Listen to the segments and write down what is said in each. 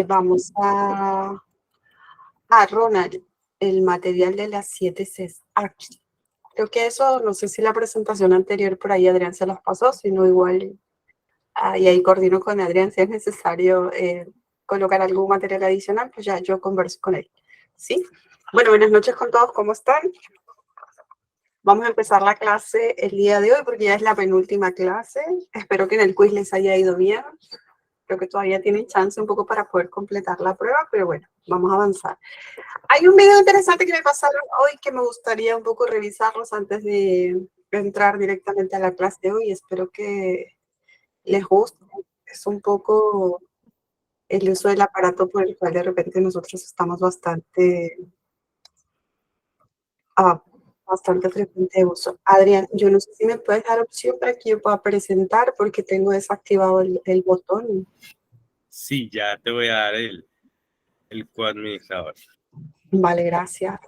Vamos Ronald, el material de las 7 Cs. Creo que eso, no sé si la presentación anterior por ahí Adrián se las pasó, sino igual, y ahí coordino con Adrián si es necesario colocar algún material adicional, pues ya yo converso con él. ¿Sí? Bueno, buenas noches con todos, ¿cómo están? Vamos a empezar la clase el día de hoy porque ya es la penúltima clase. Espero que en el quiz les haya ido bien. Creo que todavía tienen chance un poco para poder completar la prueba, pero bueno, vamos a avanzar. Hay un video interesante que me pasaron hoy que me gustaría un poco revisarlos antes de entrar directamente a la clase de hoy. Espero que les guste. Es un poco el uso del aparato por el cual de repente nosotros estamos bastante frecuente de uso. Adrián, yo no sé si me puedes dar opción para que yo pueda presentar porque tengo desactivado el botón. Sí, ya te voy a dar el coadministrador. Vale, gracias.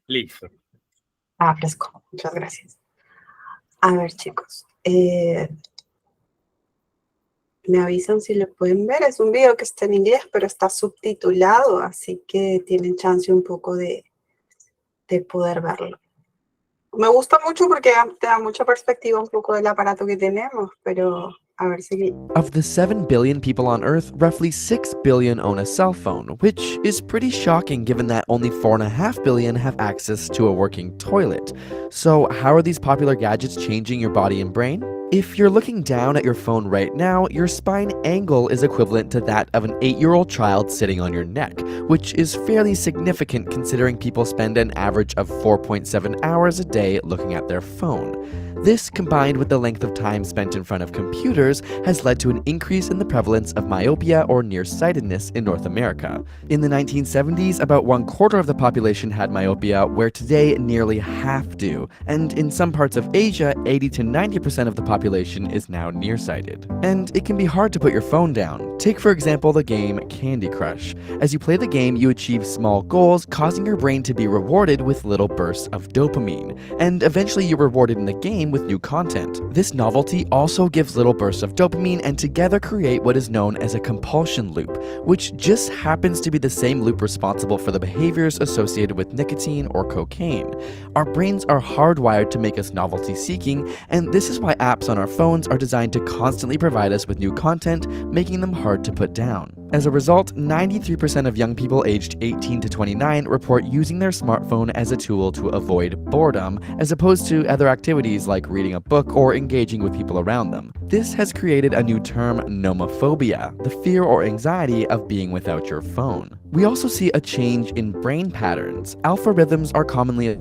Listo. Fresco, muchas gracias. A ver, chicos, me avisan si lo pueden ver. Es un video que está en inglés, pero está subtitulado, así que tienen chance un poco de poder verlo. Me gusta mucho porque te da mucha perspectiva un poco del aparato que tenemos, pero a ver si... Of the 7 billion people on Earth, roughly 6 billion own a cell phone, which is pretty shocking given that only 4.5 billion have access to a working toilet. So, how are these popular gadgets changing your body and brain? If you're looking down at your phone right now, your spine angle is equivalent to that of an 8-year-old child sitting on your neck, which is fairly significant considering people spend an average of 4.7 hours a day looking at their phone. This, combined with the length of time spent in front of computers, has led to an increase in the prevalence of myopia or nearsightedness in North America. In the 1970s, about 1/4 of the population had myopia, where today nearly half do, and in some parts of Asia, 80 to 90% of the population is now nearsighted. And it can be hard to put your phone down. Take, for example, the game Candy Crush. As you play the game, you achieve small goals, causing your brain to be rewarded with little bursts of dopamine, and eventually you're rewarded in the game with new content. This novelty also gives little bursts of dopamine and together create what is known as a compulsion loop, which just happens to be the same loop responsible for the behaviors associated with nicotine or cocaine. Our brains are hardwired to make us novelty seeking, and this is why apps on our phones are designed to constantly provide us with new content, making them hard to put down. As a result, 93% of young people aged 18 to 29 report using their smartphone as a tool to avoid boredom, as opposed to other activities like reading a book or engaging with people around them. This has created a new term, nomophobia, the fear or anxiety of being without your phone. We also see a change in brain patterns. Alpha rhythms are commonly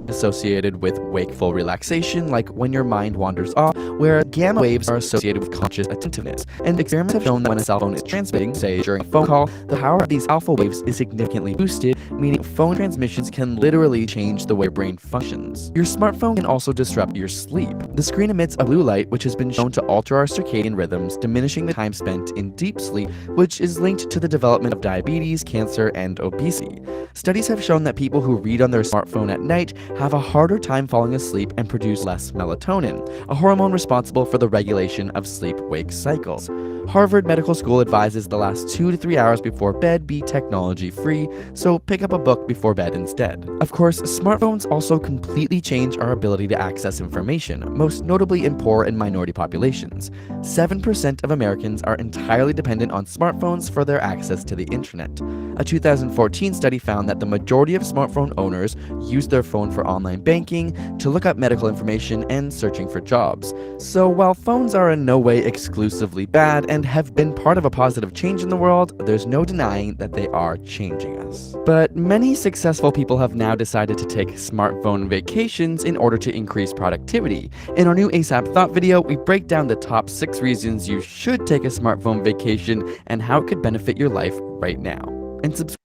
associated with wakeful relaxation, like when your mind wanders off, where gamma waves are associated with conscious attentiveness. And experiments have shown that when a cell phone is transmitting, say during a phone call, the power of these alpha waves is significantly boosted, meaning phone transmissions can literally change the way your brain functions. Your smartphone can also disrupt your sleep. The screen emits a blue light, which has been shown to alter our circadian rhythms, diminishing the time spent in deep sleep, which is linked to the development of diabetes, cancer, and obesity. Studies have shown that people who read on their smartphone at night have a harder time falling asleep and produce less melatonin, a hormone responsible for the regulation of sleep-wake cycles. Harvard Medical School advises the last 2 to 3 hours before bed be technology-free, so pick up a book before bed instead. Of course, smartphones also completely change our ability to access information, most notably in poor and minority populations. 7% of Americans are entirely dependent on smartphones for their access to the internet. A 2014 study found that the majority of smartphone owners use their phone for online banking, to look up medical information, and searching for jobs. So while phones are in no way exclusively bad and have been part of a positive change in the world, there's no denying that they are changing us. But many successful people have now decided to take smartphone vacations in order to increase productivity. In our new ASAP Thought video, we break down the top 6 reasons you should take a smartphone vacation and how it could benefit your life right now. And subscribe.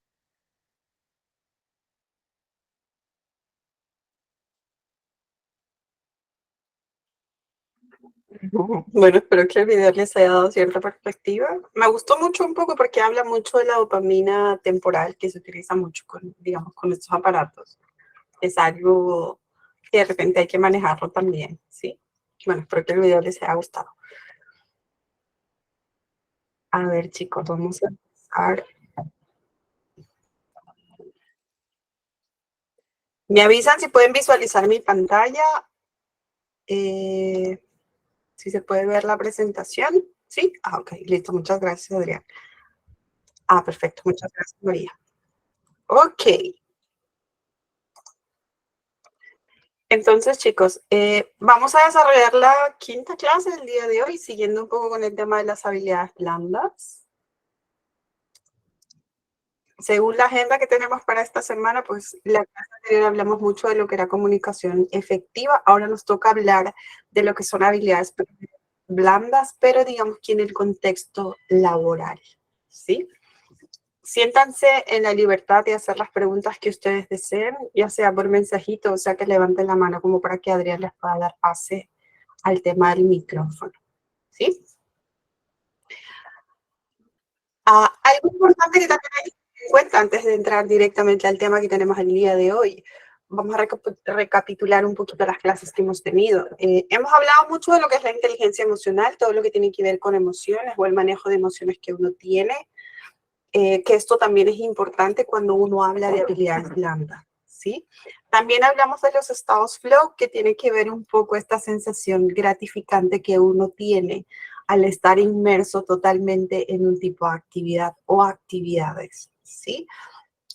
Bueno, espero que el video les haya dado cierta perspectiva. Me gustó mucho un poco porque habla mucho de la dopamina temporal que se utiliza mucho con, digamos, con estos aparatos. Es algo que de repente hay que manejarlo también, ¿sí? Bueno, espero que el video les haya gustado. A ver, chicos, vamos a empezar. Me avisan si pueden visualizar mi pantalla. Si se puede ver la presentación. ¿Sí? Ah, ok, listo. Muchas gracias, Adrián. Ah, perfecto. Muchas gracias, María. Ok. Entonces, chicos, vamos a desarrollar la quinta clase del día de hoy, siguiendo un poco con el tema de las habilidades blandas. Según la agenda que tenemos para esta semana, pues la clase anterior hablamos mucho de lo que era comunicación efectiva. Ahora nos toca hablar de lo que son habilidades blandas, pero digamos que en el contexto laboral, ¿sí? Siéntanse en la libertad de hacer las preguntas que ustedes deseen, ya sea por mensajito o sea que levanten la mano como para que Adrián les pueda dar pase al tema del micrófono, ¿sí? Algo importante que también hay que tener en cuenta antes de entrar directamente al tema que tenemos el día de hoy. Vamos a recapitular un poquito las clases que hemos tenido. Hemos hablado mucho de lo que es la inteligencia emocional, todo lo que tiene que ver con emociones o el manejo de emociones que uno tiene, que esto también es importante cuando uno habla de habilidades blandas, ¿sí? También hablamos de los estados flow, que tiene que ver un poco esta sensación gratificante que uno tiene al estar inmerso totalmente en un tipo de actividad o actividades, ¿sí?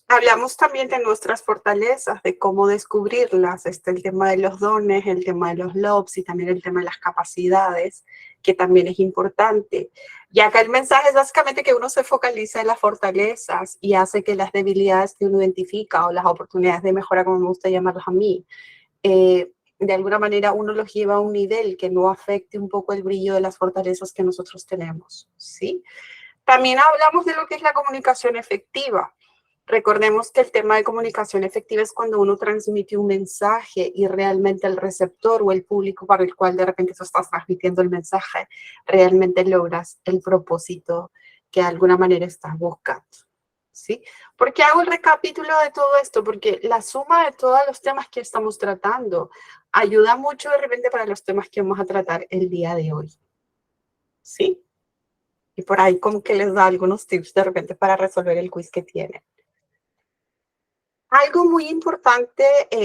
Hablamos también de nuestras fortalezas, de cómo descubrirlas. Está el tema de los dones, el tema de los lobs y también el tema de las capacidades, que también es importante. Y acá el mensaje es básicamente que uno se focaliza en las fortalezas y hace que las debilidades que uno identifica o las oportunidades de mejora, como me gusta llamarlas a mí, de alguna manera uno los lleva a un nivel que no afecte un poco el brillo de las fortalezas que nosotros tenemos, ¿sí? También hablamos de lo que es la comunicación efectiva. Recordemos que el tema de comunicación efectiva es cuando uno transmite un mensaje y realmente el receptor o el público para el cual de repente tú estás transmitiendo el mensaje, realmente logras el propósito que de alguna manera estás buscando, ¿sí? ¿Por qué hago el recapítulo de todo esto? Porque la suma de todos los temas que estamos tratando ayuda mucho de repente para los temas que vamos a tratar el día de hoy, ¿sí? Y por ahí como que les da algunos tips de repente para resolver el quiz que tienen. Algo muy importante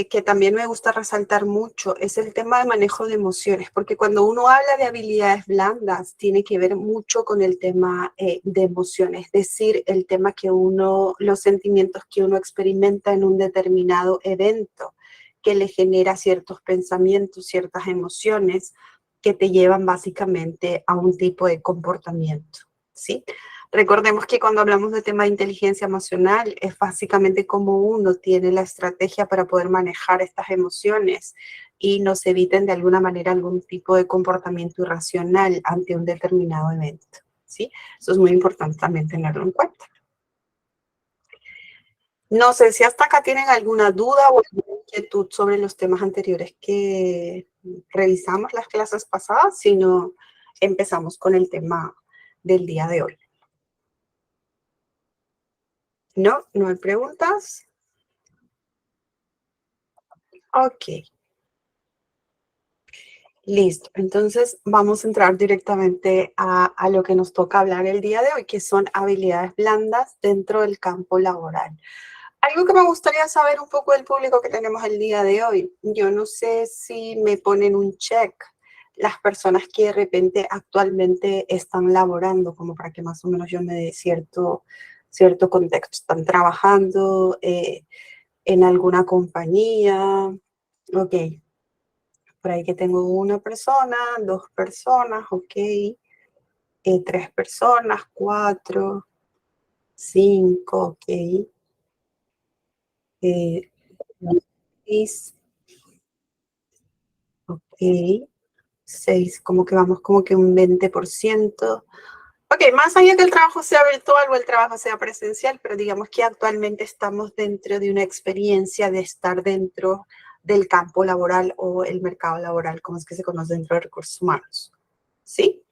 que también me gusta resaltar mucho es el tema de manejo de emociones, porque cuando uno habla de habilidades blandas, tiene que ver mucho con el tema de emociones, es decir, el tema que uno, los sentimientos que uno experimenta en un determinado evento, que le genera ciertos pensamientos, ciertas emociones que te llevan básicamente a un tipo de comportamiento, ¿sí? Recordemos que cuando hablamos de tema de inteligencia emocional, es básicamente cómo uno tiene la estrategia para poder manejar estas emociones y nos eviten de alguna manera algún tipo de comportamiento irracional ante un determinado evento, ¿sí? Eso es muy importante también tenerlo en cuenta. No sé si hasta acá tienen alguna duda o alguna inquietud sobre los temas anteriores que revisamos las clases pasadas, si no, empezamos con el tema del día de hoy. No, no hay preguntas. Ok. Listo. Entonces vamos a entrar directamente a lo que nos toca hablar el día de hoy, que son habilidades blandas dentro del campo laboral. Algo que me gustaría saber un poco del público que tenemos el día de hoy. Yo no sé si me ponen un check las personas que de repente actualmente están laborando, como para que más o menos yo me dé cierto contexto. ¿Están trabajando en alguna compañía? Ok, por ahí que tengo una persona, dos personas, ok, tres personas, cuatro, cinco, ok, seis, ok, seis, como que vamos como que un 20%. Ok, más allá que el trabajo sea virtual o el trabajo sea presencial, pero digamos que actualmente estamos dentro de una experiencia de estar dentro del campo laboral o el mercado laboral, como es que se conoce dentro de recursos humanos. ¿sí?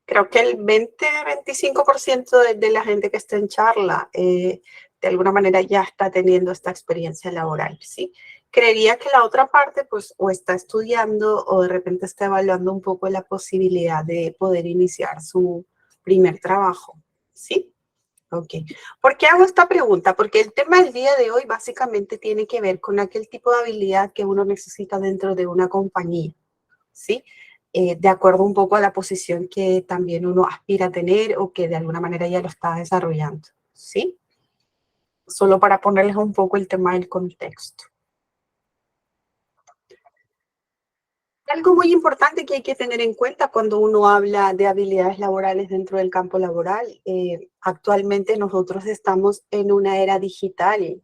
Creo que el 20-25% de la gente que está en charla de alguna manera ya está teniendo esta experiencia laboral, ¿sí? Creería que la otra parte, pues, o está estudiando o de repente está evaluando un poco la posibilidad de poder iniciar su primer trabajo, ¿sí? Ok. ¿Por qué hago esta pregunta? Porque el tema del día de hoy básicamente tiene que ver con aquel tipo de habilidad que uno necesita dentro de una compañía, ¿sí? De acuerdo un poco a la posición que también uno aspira a tener o que de alguna manera ya lo está desarrollando, ¿sí? Solo para ponerles un poco el tema del contexto. Algo muy importante que hay que tener en cuenta cuando uno habla de habilidades laborales dentro del campo laboral. Actualmente nosotros estamos en una era digital,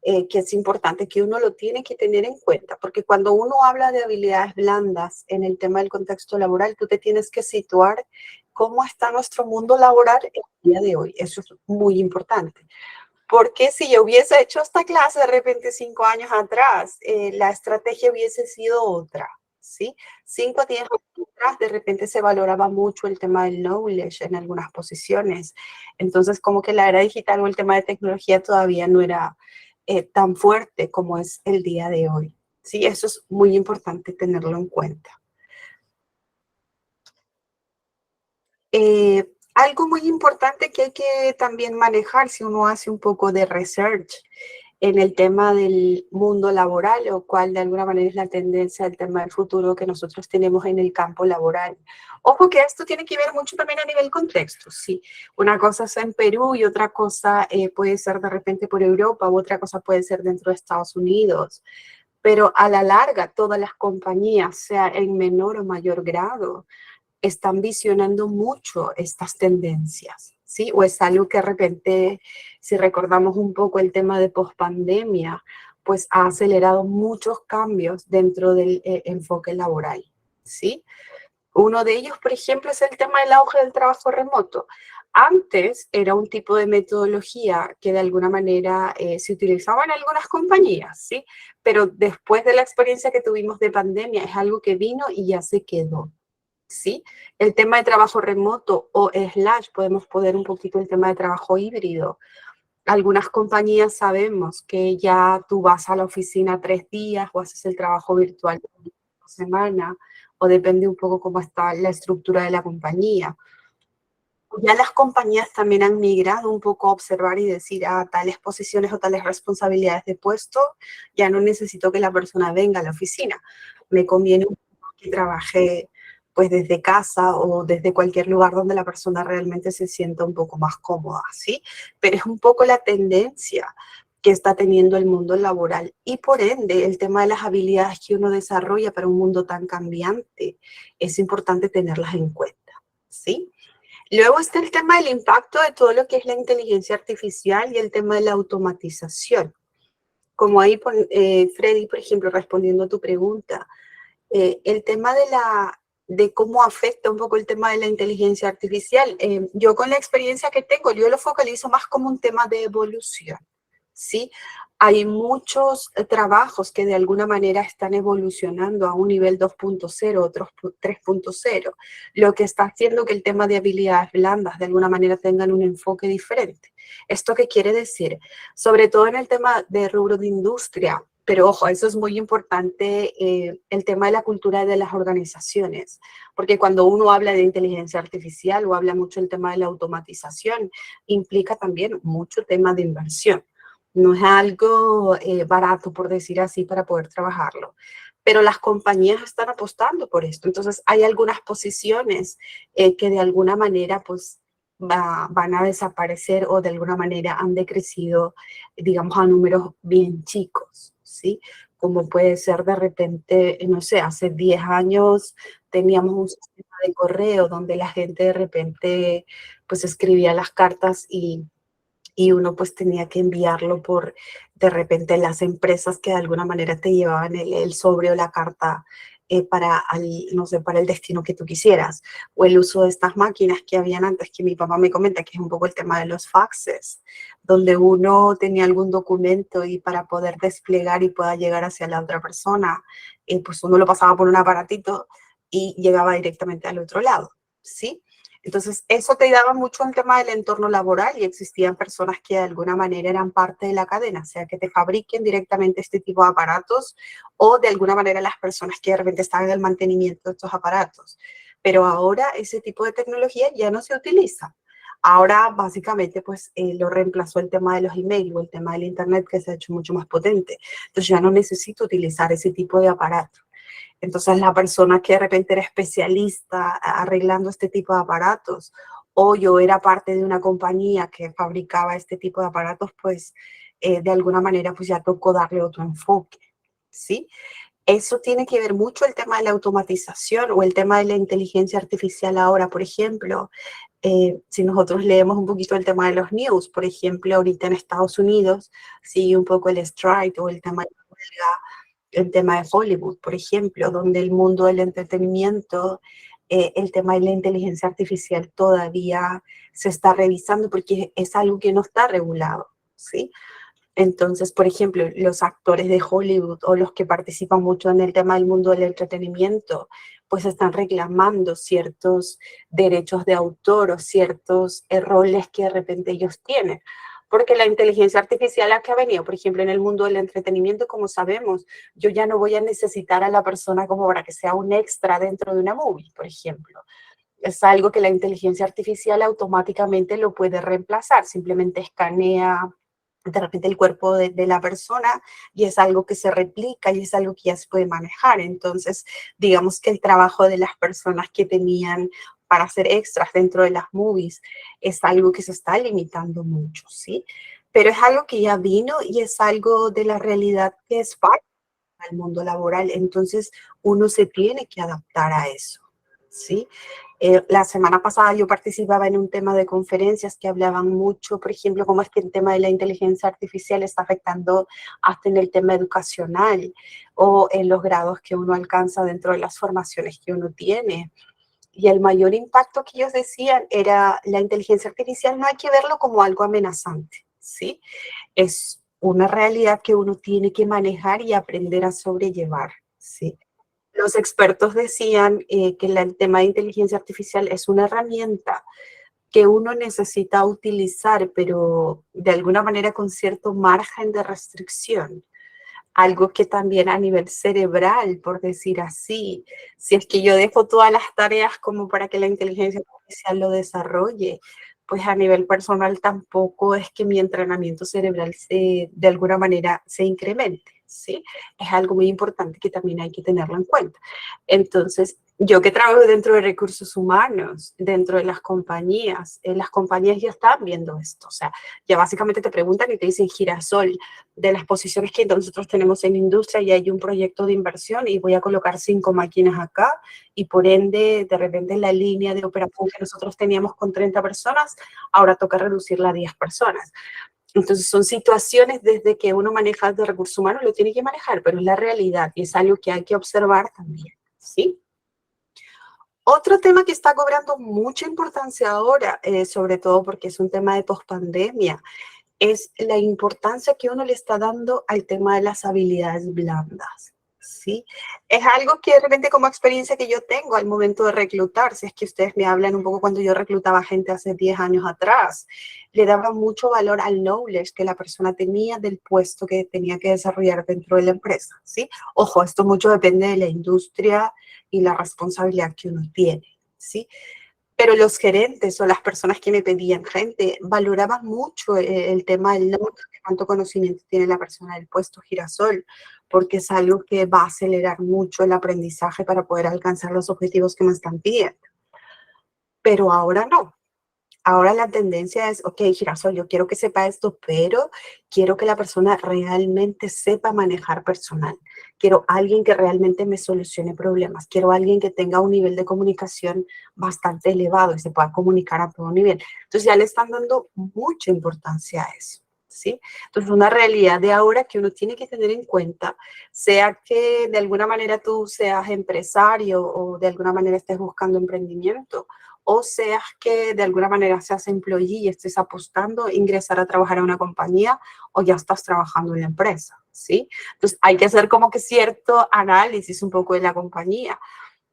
que es importante que uno lo tiene que tener en cuenta, porque cuando uno habla de habilidades blandas en el tema del contexto laboral, tú te tienes que situar cómo está nuestro mundo laboral el día de hoy. Eso es muy importante. Porque si yo hubiese hecho esta clase de repente 5 años atrás, la estrategia hubiese sido otra, ¿sí? 5 o 10 años atrás, de repente se valoraba mucho el tema del knowledge en algunas posiciones. Entonces, como que la era digital o el tema de tecnología todavía no era tan fuerte como es el día de hoy. Sí, eso es muy importante tenerlo en cuenta. Algo muy importante que hay que también manejar si uno hace un poco de research en el tema del mundo laboral, o cuál de alguna manera es la tendencia del tema del futuro que nosotros tenemos en el campo laboral. Ojo que esto tiene que ver mucho también a nivel contexto, sí. Una cosa es en Perú y otra cosa puede ser de repente por Europa, u otra cosa puede ser dentro de Estados Unidos. Pero a la larga, todas las compañías, sea en menor o mayor grado, están visionando mucho estas tendencias, ¿sí? O es algo que de repente, si recordamos un poco el tema de pospandemia, pues ha acelerado muchos cambios dentro del enfoque laboral, ¿sí? Uno de ellos, por ejemplo, es el tema del auge del trabajo remoto. Antes era un tipo de metodología que de alguna manera se utilizaba en algunas compañías, ¿sí? Pero después de la experiencia que tuvimos de pandemia, es algo que vino y ya se quedó. ¿Sí? El tema de trabajo remoto o slash, podemos poner un poquito el tema de trabajo híbrido. Algunas compañías sabemos que ya tú vas a la oficina 3 días o haces el trabajo virtual una semana, o depende un poco cómo está la estructura de la compañía. Ya las compañías también han migrado un poco a observar y decir, tales posiciones o tales responsabilidades de puesto, ya no necesito que la persona venga a la oficina. Me conviene que trabaje pues desde casa o desde cualquier lugar donde la persona realmente se sienta un poco más cómoda, ¿sí? Pero es un poco la tendencia que está teniendo el mundo laboral y por ende el tema de las habilidades que uno desarrolla para un mundo tan cambiante es importante tenerlas en cuenta, ¿sí? Luego está el tema del impacto de todo lo que es la inteligencia artificial y el tema de la automatización. Como ahí, Freddy, por ejemplo, respondiendo a tu pregunta, el tema de cómo afecta un poco el tema de la inteligencia artificial. Yo con la experiencia que tengo, yo lo focalizo más como un tema de evolución, ¿sí? Hay muchos trabajos que de alguna manera están evolucionando a un nivel 2.0, otros 3.0, lo que está haciendo que el tema de habilidades blandas de alguna manera tengan un enfoque diferente. ¿Esto qué quiere decir? Sobre todo en el tema de rubro de industria, pero ojo, eso es muy importante, el tema de la cultura de las organizaciones, porque cuando uno habla de inteligencia artificial o habla mucho del tema de la automatización, implica también mucho tema de inversión. No es algo barato, por decir así, para poder trabajarlo. Pero las compañías están apostando por esto. Entonces, hay algunas posiciones que de alguna manera, pues, van a desaparecer o de alguna manera han decrecido, digamos, a números bien chicos, ¿sí? Como puede ser de repente, no sé, hace 10 años teníamos un sistema de correo donde la gente de repente, pues, escribía las cartas y uno pues tenía que enviarlo por de repente las empresas que de alguna manera te llevaban el sobre o la carta para, no sé, para el destino que tú quisieras, o el uso de estas máquinas que habían antes, que mi papá me comenta que es un poco el tema de los faxes, donde uno tenía algún documento y para poder desplegar y pueda llegar hacia la otra persona, pues uno lo pasaba por un aparatito y llegaba directamente al otro lado. ¿sí? Entonces, eso te daba mucho el tema del entorno laboral y existían personas que de alguna manera eran parte de la cadena, sea que te fabriquen directamente este tipo de aparatos o de alguna manera las personas que de repente estaban en el mantenimiento de estos aparatos. Pero ahora ese tipo de tecnología ya no se utiliza. Ahora básicamente pues lo reemplazó el tema de los emails o el tema del internet que se ha hecho mucho más potente. Entonces ya no necesito utilizar ese tipo de aparatos. Entonces la persona que de repente era especialista arreglando este tipo de aparatos o yo era parte de una compañía que fabricaba este tipo de aparatos, pues de alguna manera pues ya tocó darle otro enfoque, ¿sí? Eso tiene que ver mucho el tema de la automatización o el tema de la inteligencia artificial ahora, por ejemplo. Si nosotros leemos un poquito el tema de los news, por ejemplo, ahorita en Estados Unidos sigue un poco el strike o el tema de la huelga, el tema de Hollywood, por ejemplo, donde el mundo del entretenimiento, el tema de la inteligencia artificial todavía se está revisando porque es algo que no está regulado, ¿sí? Entonces, por ejemplo, los actores de Hollywood o los que participan mucho en el tema del mundo del entretenimiento, pues están reclamando ciertos derechos de autor o ciertos roles que de repente ellos tienen. Porque la inteligencia artificial a que ha venido, por ejemplo, en el mundo del entretenimiento, como sabemos, yo ya no voy a necesitar a la persona como para que sea un extra dentro de una movie, por ejemplo. Es algo que la inteligencia artificial automáticamente lo puede reemplazar, simplemente escanea de repente el cuerpo de la persona y es algo que se replica y es algo que ya se puede manejar. Entonces, digamos que el trabajo de las personas que tenían para hacer extras dentro de las movies es algo que se está limitando mucho, ¿sí? Pero es algo que ya vino y es algo de la realidad que es parte del mundo laboral. Entonces, uno se tiene que adaptar a eso, ¿sí? La semana pasada yo participaba en un tema de conferencias que hablaban mucho, por ejemplo, cómo es que el tema de la inteligencia artificial está afectando hasta en el tema educacional o en los grados que uno alcanza dentro de las formaciones que uno tiene. Y el mayor impacto que ellos decían era la inteligencia artificial no hay que verlo como algo amenazante, ¿sí? Es una realidad que uno tiene que manejar y aprender a sobrellevar, ¿sí? Los expertos decían que el tema de inteligencia artificial es una herramienta que uno necesita utilizar, pero de alguna manera con cierto margen de restricción. Algo que también a nivel cerebral, por decir así, si es que yo dejo todas las tareas como para que la inteligencia artificial lo desarrolle, pues a nivel personal tampoco es que mi entrenamiento cerebral de alguna manera se incremente, ¿sí? Es algo muy importante que también hay que tenerlo en cuenta. Entonces, yo que trabajo dentro de recursos humanos, dentro de las compañías ya están viendo esto, o sea, ya básicamente te preguntan y te dicen girasol, de las posiciones que nosotros tenemos en industria y hay un proyecto de inversión y voy a colocar 5 máquinas acá y por ende, de repente la línea de operación que nosotros teníamos con 30 personas, ahora toca reducirla a 10 personas. Entonces son situaciones desde que uno maneja de recursos humanos, lo tiene que manejar, pero es la realidad y es algo que hay que observar también, ¿sí? Otro tema que está cobrando mucha importancia ahora, sobre todo porque es un tema de pospandemia, es la importancia que uno le está dando al tema de las habilidades blandas, ¿sí? Es algo que de repente como experiencia que yo tengo al momento de reclutar, si es que ustedes me hablan un poco cuando yo reclutaba gente hace 10 años atrás, le daba mucho valor al knowledge que la persona tenía del puesto que tenía que desarrollar dentro de la empresa, ¿sí? Ojo, esto mucho depende de la industria y la responsabilidad que uno tiene, ¿sí? Pero los gerentes o las personas que me pedían gente valoraban mucho el tema del knowledge, de cuánto conocimiento tiene la persona del puesto girasol, porque es algo que va a acelerar mucho el aprendizaje para poder alcanzar los objetivos que me están pidiendo. Pero ahora no. Ahora la tendencia es, ok, girasol, yo quiero que sepa esto, pero quiero que la persona realmente sepa manejar personal. Quiero alguien que realmente me solucione problemas. Quiero alguien que tenga un nivel de comunicación bastante elevado y se pueda comunicar a todo nivel. Entonces ya le están dando mucha importancia a eso, ¿sí? Entonces una realidad de ahora que uno tiene que tener en cuenta, sea que de alguna manera tú seas empresario o de alguna manera estés buscando emprendimiento, o seas que de alguna manera seas employee y estés apostando a ingresar a trabajar a una compañía o ya estás trabajando en la empresa, ¿sí? Entonces hay que hacer como que cierto análisis un poco de la compañía.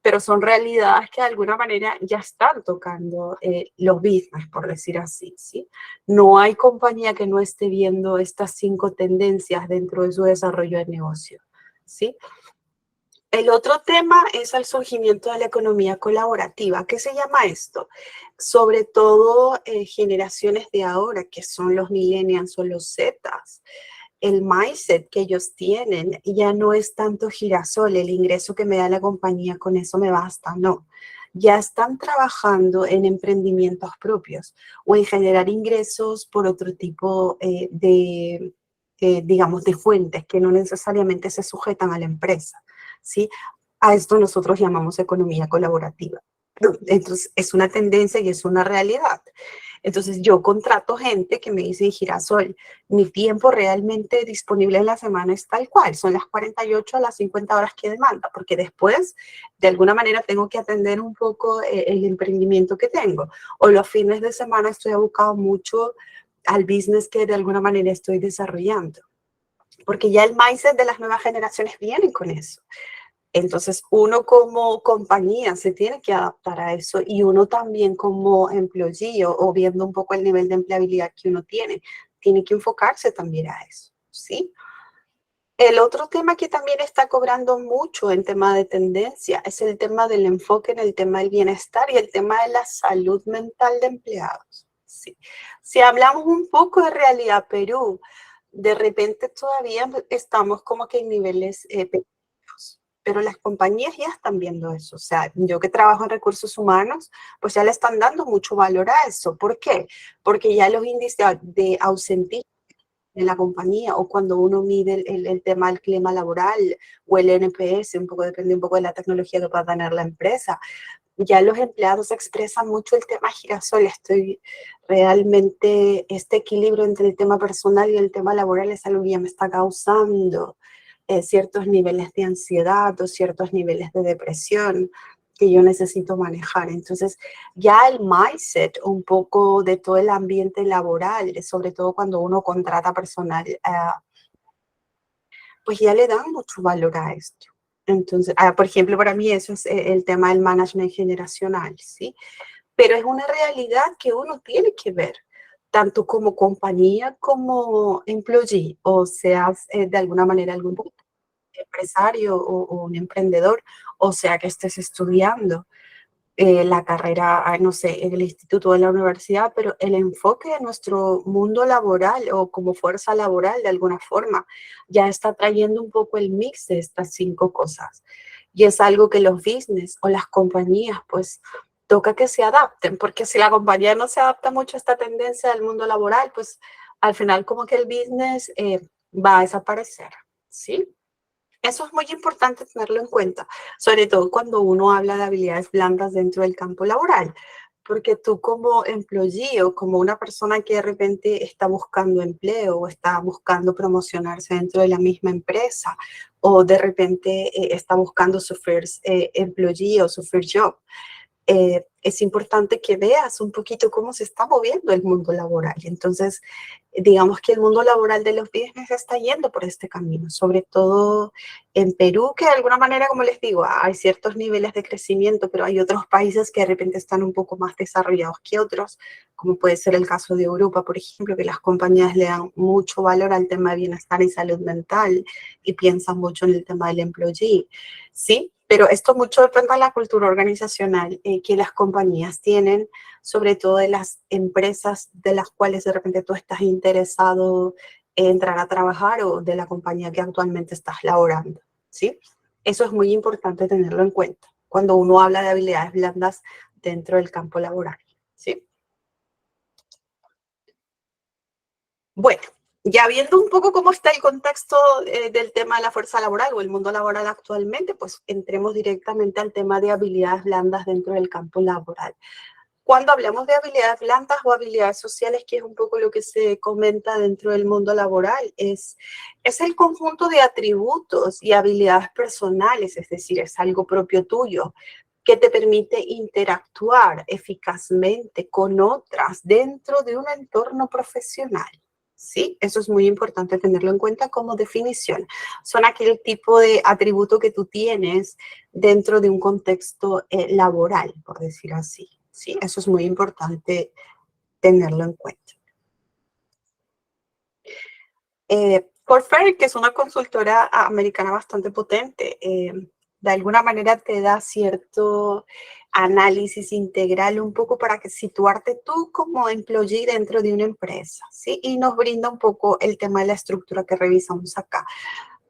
pero son realidades que de alguna manera ya están tocando los business, por decir así, ¿sí? No hay compañía que no esté viendo estas 5 tendencias dentro de su desarrollo de negocio, ¿sí? El otro tema es el surgimiento de la economía colaborativa. ¿Qué se llama esto? Sobre todo generaciones de ahora, que son los millennials o los zetas. El mindset que ellos tienen ya no es tanto girasol, el ingreso que me da la compañía, con eso me basta, no. Ya están trabajando en emprendimientos propios o en generar ingresos por otro tipo digamos, de fuentes que no necesariamente se sujetan a la empresa, ¿sí? A esto nosotros llamamos economía colaborativa. Entonces, es una tendencia y es una realidad. Entonces, yo contrato gente que me dice, Girasol, mi tiempo realmente disponible en la semana es tal cual, son las 48 a las 50 horas que demanda, porque después, de alguna manera, tengo que atender un poco el emprendimiento que tengo. O los fines de semana estoy abocado mucho al business que de alguna manera estoy desarrollando. Porque ya el mindset de las nuevas generaciones viene con eso. Entonces, uno como compañía se tiene que adaptar a eso y uno también como employee o viendo un poco el nivel de empleabilidad que uno tiene que enfocarse también a eso, ¿sí? El otro tema que también está cobrando mucho en tema de tendencia es el tema del enfoque en el tema del bienestar y el tema de la salud mental de empleados, ¿sí? Si hablamos un poco de realidad Perú, de repente todavía estamos como que en niveles pequeños, pero las compañías ya están viendo eso. O sea, yo que trabajo en recursos humanos, pues ya le están dando mucho valor a eso. ¿Por qué? Porque ya los índices de ausentismo en la compañía o cuando uno mide el tema del clima laboral o el NPS, un poco depende un poco de la tecnología que pueda tener la empresa, ya los empleados expresan mucho el tema girasol. Estoy realmente, este equilibrio entre el tema personal y el tema laboral es algo que ya me está causando ciertos niveles de ansiedad o ciertos niveles de depresión que yo necesito manejar. Entonces, ya el mindset un poco de todo el ambiente laboral, sobre todo cuando uno contrata personal, pues ya le dan mucho valor a esto. Entonces, por ejemplo, para mí eso es el tema del management generacional, ¿sí? Pero es una realidad que uno tiene que ver, tanto como compañía como employee, o seas de alguna manera algún empresario o un emprendedor, o sea que estés estudiando la carrera, no sé, en el instituto o en la universidad, pero el enfoque de nuestro mundo laboral o como fuerza laboral de alguna forma ya está trayendo un poco el mix de estas 5 cosas. Y es algo que los business o las compañías pues toca que se adapten, porque si la compañía no se adapta mucho a esta tendencia del mundo laboral, pues al final como que el business va a desaparecer, ¿sí? Eso es muy importante tenerlo en cuenta, sobre todo cuando uno habla de habilidades blandas dentro del campo laboral, porque tú como employee o como una persona que de repente está buscando empleo o está buscando promocionarse dentro de la misma empresa o de repente está buscando su first employee o su first job, es importante que veas un poquito cómo se está moviendo el mundo laboral. Entonces, digamos que el mundo laboral de los business está yendo por este camino, sobre todo en Perú, que de alguna manera, como les digo, hay ciertos niveles de crecimiento, pero hay otros países que de repente están un poco más desarrollados que otros, como puede ser el caso de Europa, por ejemplo, que las compañías le dan mucho valor al tema de bienestar y salud mental y piensan mucho en el tema del employee, ¿sí? Pero esto mucho depende de la cultura organizacional que las compañías tienen, sobre todo de las empresas de las cuales de repente tú estás interesado en entrar a trabajar o de la compañía que actualmente estás laborando, ¿sí? Eso es muy importante tenerlo en cuenta cuando uno habla de habilidades blandas dentro del campo laboral, ¿sí? Bueno, ya viendo un poco cómo está el contexto del tema de la fuerza laboral o el mundo laboral actualmente, pues entremos directamente al tema de habilidades blandas dentro del campo laboral. Cuando hablamos de habilidades blandas o habilidades sociales, que es un poco lo que se comenta dentro del mundo laboral, es el conjunto de atributos y habilidades personales, es decir, es algo propio tuyo, que te permite interactuar eficazmente con otras dentro de un entorno profesional, ¿sí? Eso es muy importante tenerlo en cuenta como definición. Son aquel tipo de atributo que tú tienes dentro de un contexto laboral, por decir así, ¿sí? Eso es muy importante tenerlo en cuenta. Corsair, que es una consultora americana bastante potente, de alguna manera te da cierto análisis integral un poco para que situarte tú como employee dentro de una empresa, ¿sí? Y nos brinda un poco el tema de la estructura que revisamos acá.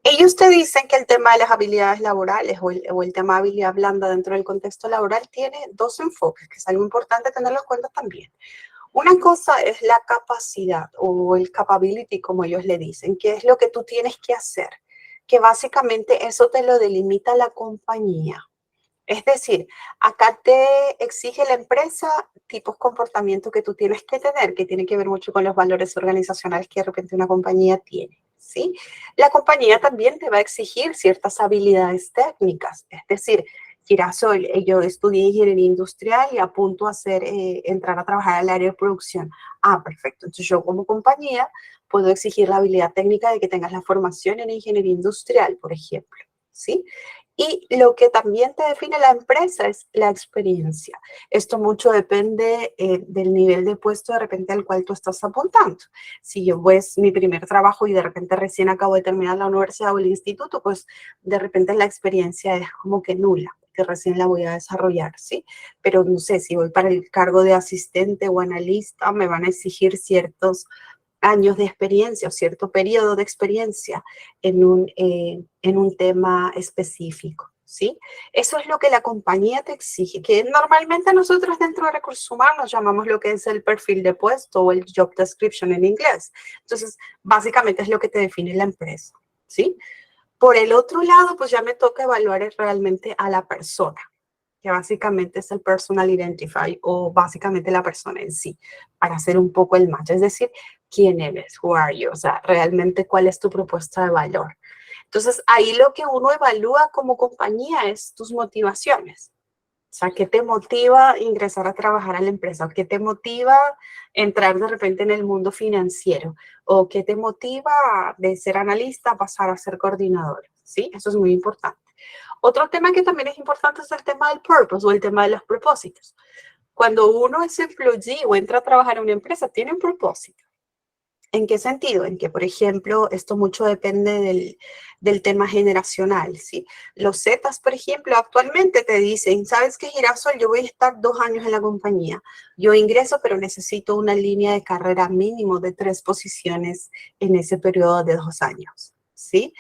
Ellos te dicen que el tema de las habilidades laborales o el tema de habilidad blanda dentro del contexto laboral tiene dos enfoques, que es algo importante tenerlo en cuenta también. Una cosa es la capacidad o el capability, como ellos le dicen, que es lo que tú tienes que hacer, que básicamente eso te lo delimita la compañía. Es decir, acá te exige la empresa tipos de comportamiento que tú tienes que tener, que tiene que ver mucho con los valores organizacionales que de repente una compañía tiene, ¿sí? La compañía también te va a exigir ciertas habilidades técnicas, es decir, Girasol, yo estudié ingeniería industrial y apunto a entrar a trabajar al área de producción. Ah, perfecto. Entonces yo como compañía puedo exigir la habilidad técnica de que tengas la formación en ingeniería industrial, por ejemplo, ¿sí? Y lo que también te define la empresa es la experiencia. Esto mucho depende del nivel de puesto de repente al cual tú estás apuntando. Si yo pues mi primer trabajo y de repente recién acabo de terminar la universidad o el instituto, pues de repente la experiencia es como que nula, que recién la voy a desarrollar, ¿sí? Pero no sé, si voy para el cargo de asistente o analista, me van a exigir ciertos años de experiencia o cierto periodo de experiencia en un tema específico, ¿sí? Eso es lo que la compañía te exige, que normalmente nosotros dentro de recursos humanos llamamos lo que es el perfil de puesto o el job description en inglés. Entonces, básicamente es lo que te define la empresa, ¿sí? Por el otro lado, pues ya me toca evaluar realmente a la persona, que básicamente es el personal identify o básicamente la persona en sí, para hacer un poco el match, es decir, quién eres, who are you, o sea, realmente cuál es tu propuesta de valor. Entonces, ahí lo que uno evalúa como compañía es tus motivaciones. O sea, ¿qué te motiva ingresar a trabajar a la empresa? ¿Qué te motiva entrar de repente en el mundo financiero? ¿O qué te motiva de ser analista a pasar a ser coordinador? ¿Sí? Eso es muy importante. Otro tema que también es importante es el tema del purpose o el tema de los propósitos. Cuando uno es employee o entra a trabajar en una empresa, tiene un propósito. ¿En qué sentido? En que, por ejemplo, esto mucho depende del tema generacional, ¿sí? Los Zetas, por ejemplo, actualmente te dicen, ¿sabes qué, Girasol? Yo voy a estar 2 años en la compañía. Yo ingreso, pero necesito una línea de carrera mínimo de 3 posiciones en ese periodo de 2 años, ¿sí?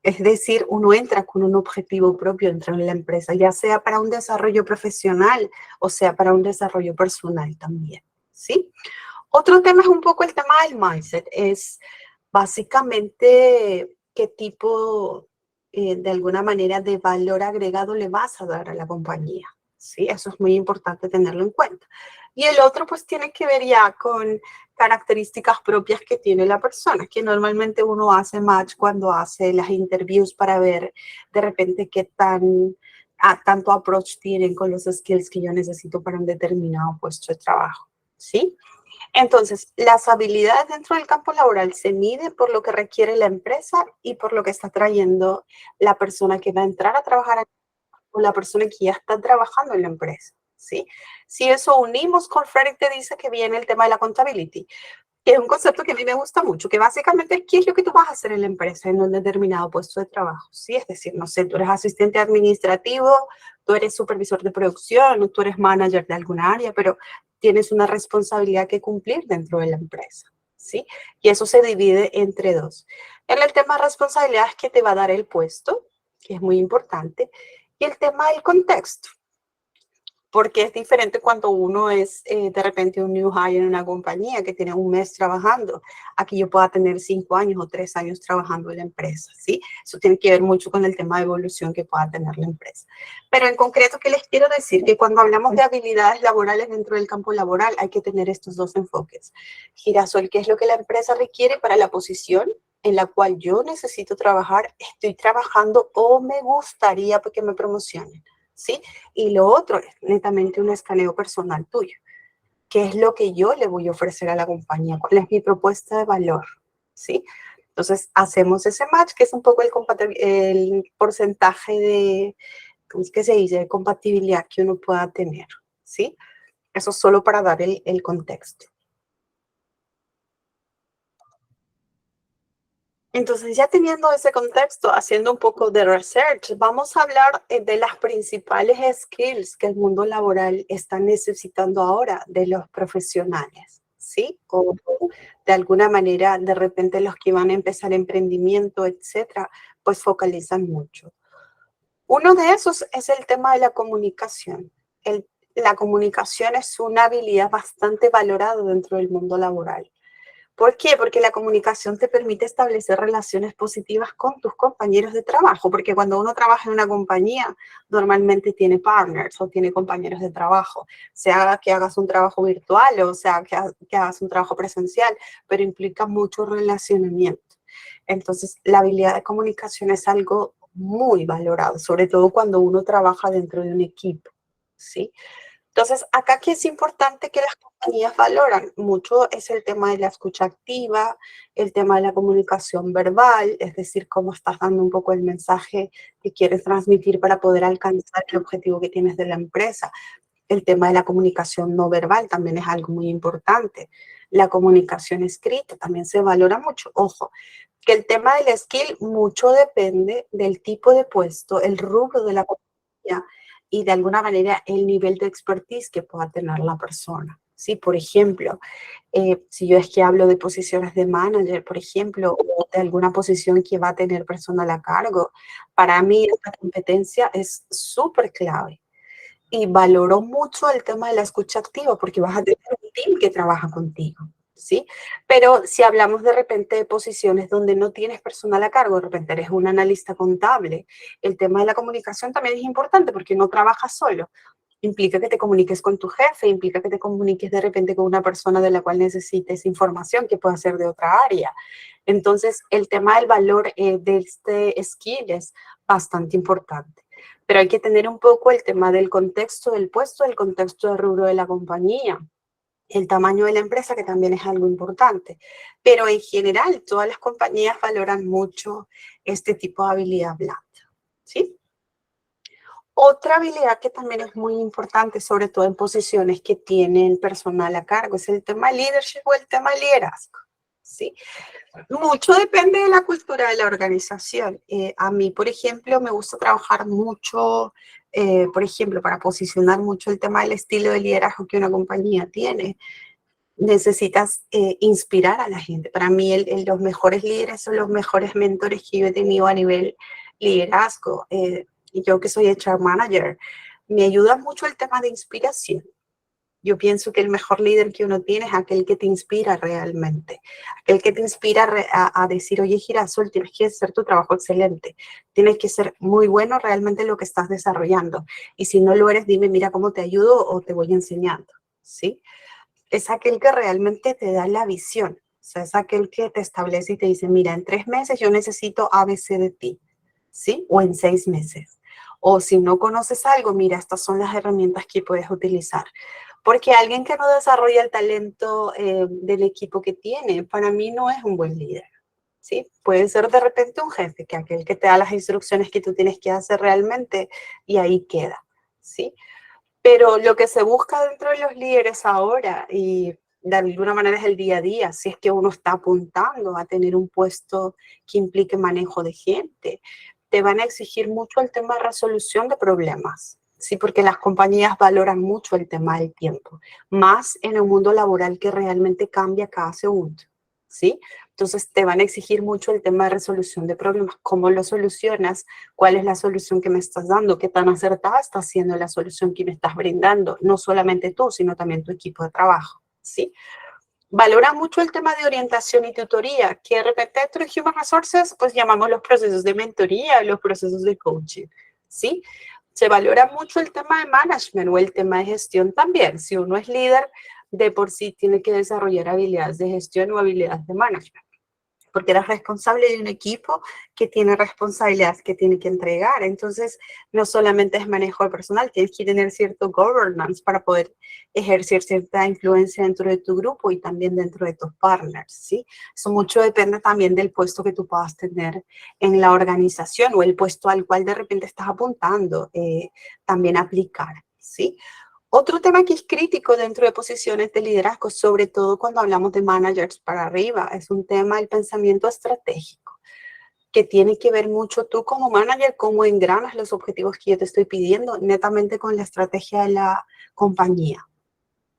Es decir, uno entra con un objetivo propio dentro de la empresa, ya sea para un desarrollo profesional o sea para un desarrollo personal también, ¿sí? Otro tema es un poco el tema del mindset, es básicamente qué tipo, de alguna manera, de valor agregado le vas a dar a la compañía, ¿sí? Eso es muy importante tenerlo en cuenta. Y el otro, pues, tiene que ver ya con características propias que tiene la persona, que normalmente uno hace match cuando hace las interviews para ver de repente qué tanto approach tienen con los skills que yo necesito para un determinado puesto de trabajo, ¿sí? Entonces, las habilidades dentro del campo laboral se miden por lo que requiere la empresa y por lo que está trayendo la persona que va a entrar a trabajar o la persona que ya está trabajando en la empresa, ¿sí? Si eso unimos con Frederick te dice que viene el tema de la accountability, que es un concepto que a mí me gusta mucho, que básicamente es qué es lo que tú vas a hacer en la empresa en un determinado puesto de trabajo, ¿sí? Es decir, no sé, tú eres asistente administrativo, tú eres supervisor de producción, o tú eres manager de alguna área, pero tienes una responsabilidad que cumplir dentro de la empresa, ¿sí? Y eso se divide entre dos. En el tema de responsabilidades que te va a dar el puesto, que es muy importante, y el tema del contexto, porque es diferente cuando uno es de repente un new hire en una compañía que tiene un mes trabajando. Aquí yo pueda tener 5 años o 3 años trabajando en la empresa, ¿sí? Eso tiene que ver mucho con el tema de evolución que pueda tener la empresa. Pero en concreto, ¿qué les quiero decir? Que cuando hablamos de habilidades laborales dentro del campo laboral, hay que tener estos dos enfoques. Girasol, ¿qué es lo que la empresa requiere para la posición en la cual yo necesito trabajar, estoy trabajando o me gustaría que me promocionen? ¿Sí? Y lo otro es netamente un escaneo personal tuyo. qué es lo que yo le voy a ofrecer a la compañía, cuál es mi propuesta de valor, ¿sí? Entonces, hacemos ese match, que es un poco el porcentaje de, ¿cómo es que se dice?, de compatibilidad que uno pueda tener, ¿sí? Eso solo para dar el contexto. Entonces, ya teniendo ese contexto, haciendo un poco de research, vamos a hablar de las principales skills que el mundo laboral está necesitando ahora de los profesionales, ¿sí? O de alguna manera, de repente los que van a empezar emprendimiento, etcétera, pues focalizan mucho. Uno de esos es el tema de la comunicación. La comunicación es una habilidad bastante valorada dentro del mundo laboral. ¿Por qué? Porque la comunicación te permite establecer relaciones positivas con tus compañeros de trabajo, porque cuando uno trabaja en una compañía, normalmente tiene partners o tiene compañeros de trabajo, sea que hagas un trabajo virtual o sea que hagas un trabajo presencial, pero implica mucho relacionamiento. Entonces, la habilidad de comunicación es algo muy valorado, sobre todo cuando uno trabaja dentro de un equipo, ¿sí? Entonces, acá que es importante que las compañías valoran mucho es el tema de la escucha activa, el tema de la comunicación verbal, es decir, cómo estás dando un poco el mensaje que quieres transmitir para poder alcanzar el objetivo que tienes de la empresa. El tema de la comunicación no verbal también es algo muy importante. La comunicación escrita también se valora mucho. Ojo, que el tema del skill mucho depende del tipo de puesto, el rubro de la compañía y de alguna manera el nivel de expertise que pueda tener la persona. ¿Sí? Por ejemplo, si yo es que hablo de posiciones de manager, por ejemplo, o de alguna posición que va a tener personal a cargo, para mí esta competencia es súper clave. Y valoro mucho el tema de la escucha activa porque vas a tener un team que trabaja contigo, ¿sí? Pero si hablamos de repente de posiciones donde no tienes personal a cargo, de repente eres un analista contable, el tema de la comunicación también es importante porque no trabajas solo. Implica que te comuniques con tu jefe, implica que te comuniques de repente con una persona de la cual necesites información que pueda ser de otra área. Entonces, el tema del valor de este skill es bastante importante. Pero hay que tener un poco el tema del contexto del puesto, el contexto del rubro de la compañía, el tamaño de la empresa, que también es algo importante. Pero en general, todas las compañías valoran mucho este tipo de habilidad blanda, ¿sí? Otra habilidad que también es muy importante, sobre todo en posiciones que tienen personal a cargo, es el tema leadership o el tema liderazgo, ¿sí? Mucho depende de la cultura de la organización. A mí, por ejemplo, me gusta trabajar mucho, por ejemplo, para posicionar mucho el tema del estilo de liderazgo que una compañía tiene. Necesitas inspirar a la gente. Para mí, los mejores líderes son los mejores mentores que yo he tenido a nivel liderazgo. Y yo que soy HR manager, me ayuda mucho el tema de inspiración. Yo pienso que el mejor líder que uno tiene es aquel que te inspira realmente, aquel que te inspira a decir, oye, Girasol, tienes que hacer tu trabajo excelente, tienes que ser muy bueno realmente en lo que estás desarrollando. Y si no lo eres, dime, mira cómo te ayudo o te voy enseñando, ¿sí? Es aquel que realmente te da la visión, o sea, es aquel que te establece y te dice, mira, en 3 meses yo necesito ABC de ti, ¿sí? O en 6 meses. O si no conoces algo, mira, estas son las herramientas que puedes utilizar. Porque alguien que no desarrolla el talento del equipo que tiene, para mí no es un buen líder, ¿sí? Puede ser de repente un jefe, que aquel que te da las instrucciones que tú tienes que hacer realmente y ahí queda, ¿sí? Pero lo que se busca dentro de los líderes ahora y de alguna manera es el día a día, si es que uno está apuntando a tener un puesto que implique manejo de gente, te van a exigir mucho el tema de resolución de problemas, ¿sí? Porque las compañías valoran mucho el tema del tiempo, más en un mundo laboral que realmente cambia cada segundo, ¿sí? Entonces te van a exigir mucho el tema de resolución de problemas, cómo lo solucionas, cuál es la solución que me estás dando, qué tan acertada está siendo la solución que me estás brindando, no solamente tú, sino también tu equipo de trabajo, ¿sí? Valora mucho el tema de orientación y tutoría, que de repente dentro de Human Resources, pues llamamos los procesos de mentoría, los procesos de coaching, ¿sí? Se valora mucho el tema de management o el tema de gestión también. Si uno es líder, de por sí tiene que desarrollar habilidades de gestión o habilidades de management. porque eres responsable de un equipo que tiene responsabilidades que tiene que entregar. Entonces, no solamente es manejo de personal, tienes que tener cierto governance para poder ejercer cierta influencia dentro de tu grupo y también dentro de tus partners, ¿sí? Eso mucho depende también del puesto que tú puedas tener en la organización o el puesto al cual de repente estás apuntando, también aplicar, ¿sí? Otro tema que es crítico dentro de posiciones de liderazgo, sobre todo cuando hablamos de managers para arriba, es un tema del pensamiento estratégico, que tiene que ver mucho tú como manager, cómo engranas los objetivos que yo te estoy pidiendo, netamente con la estrategia de la compañía.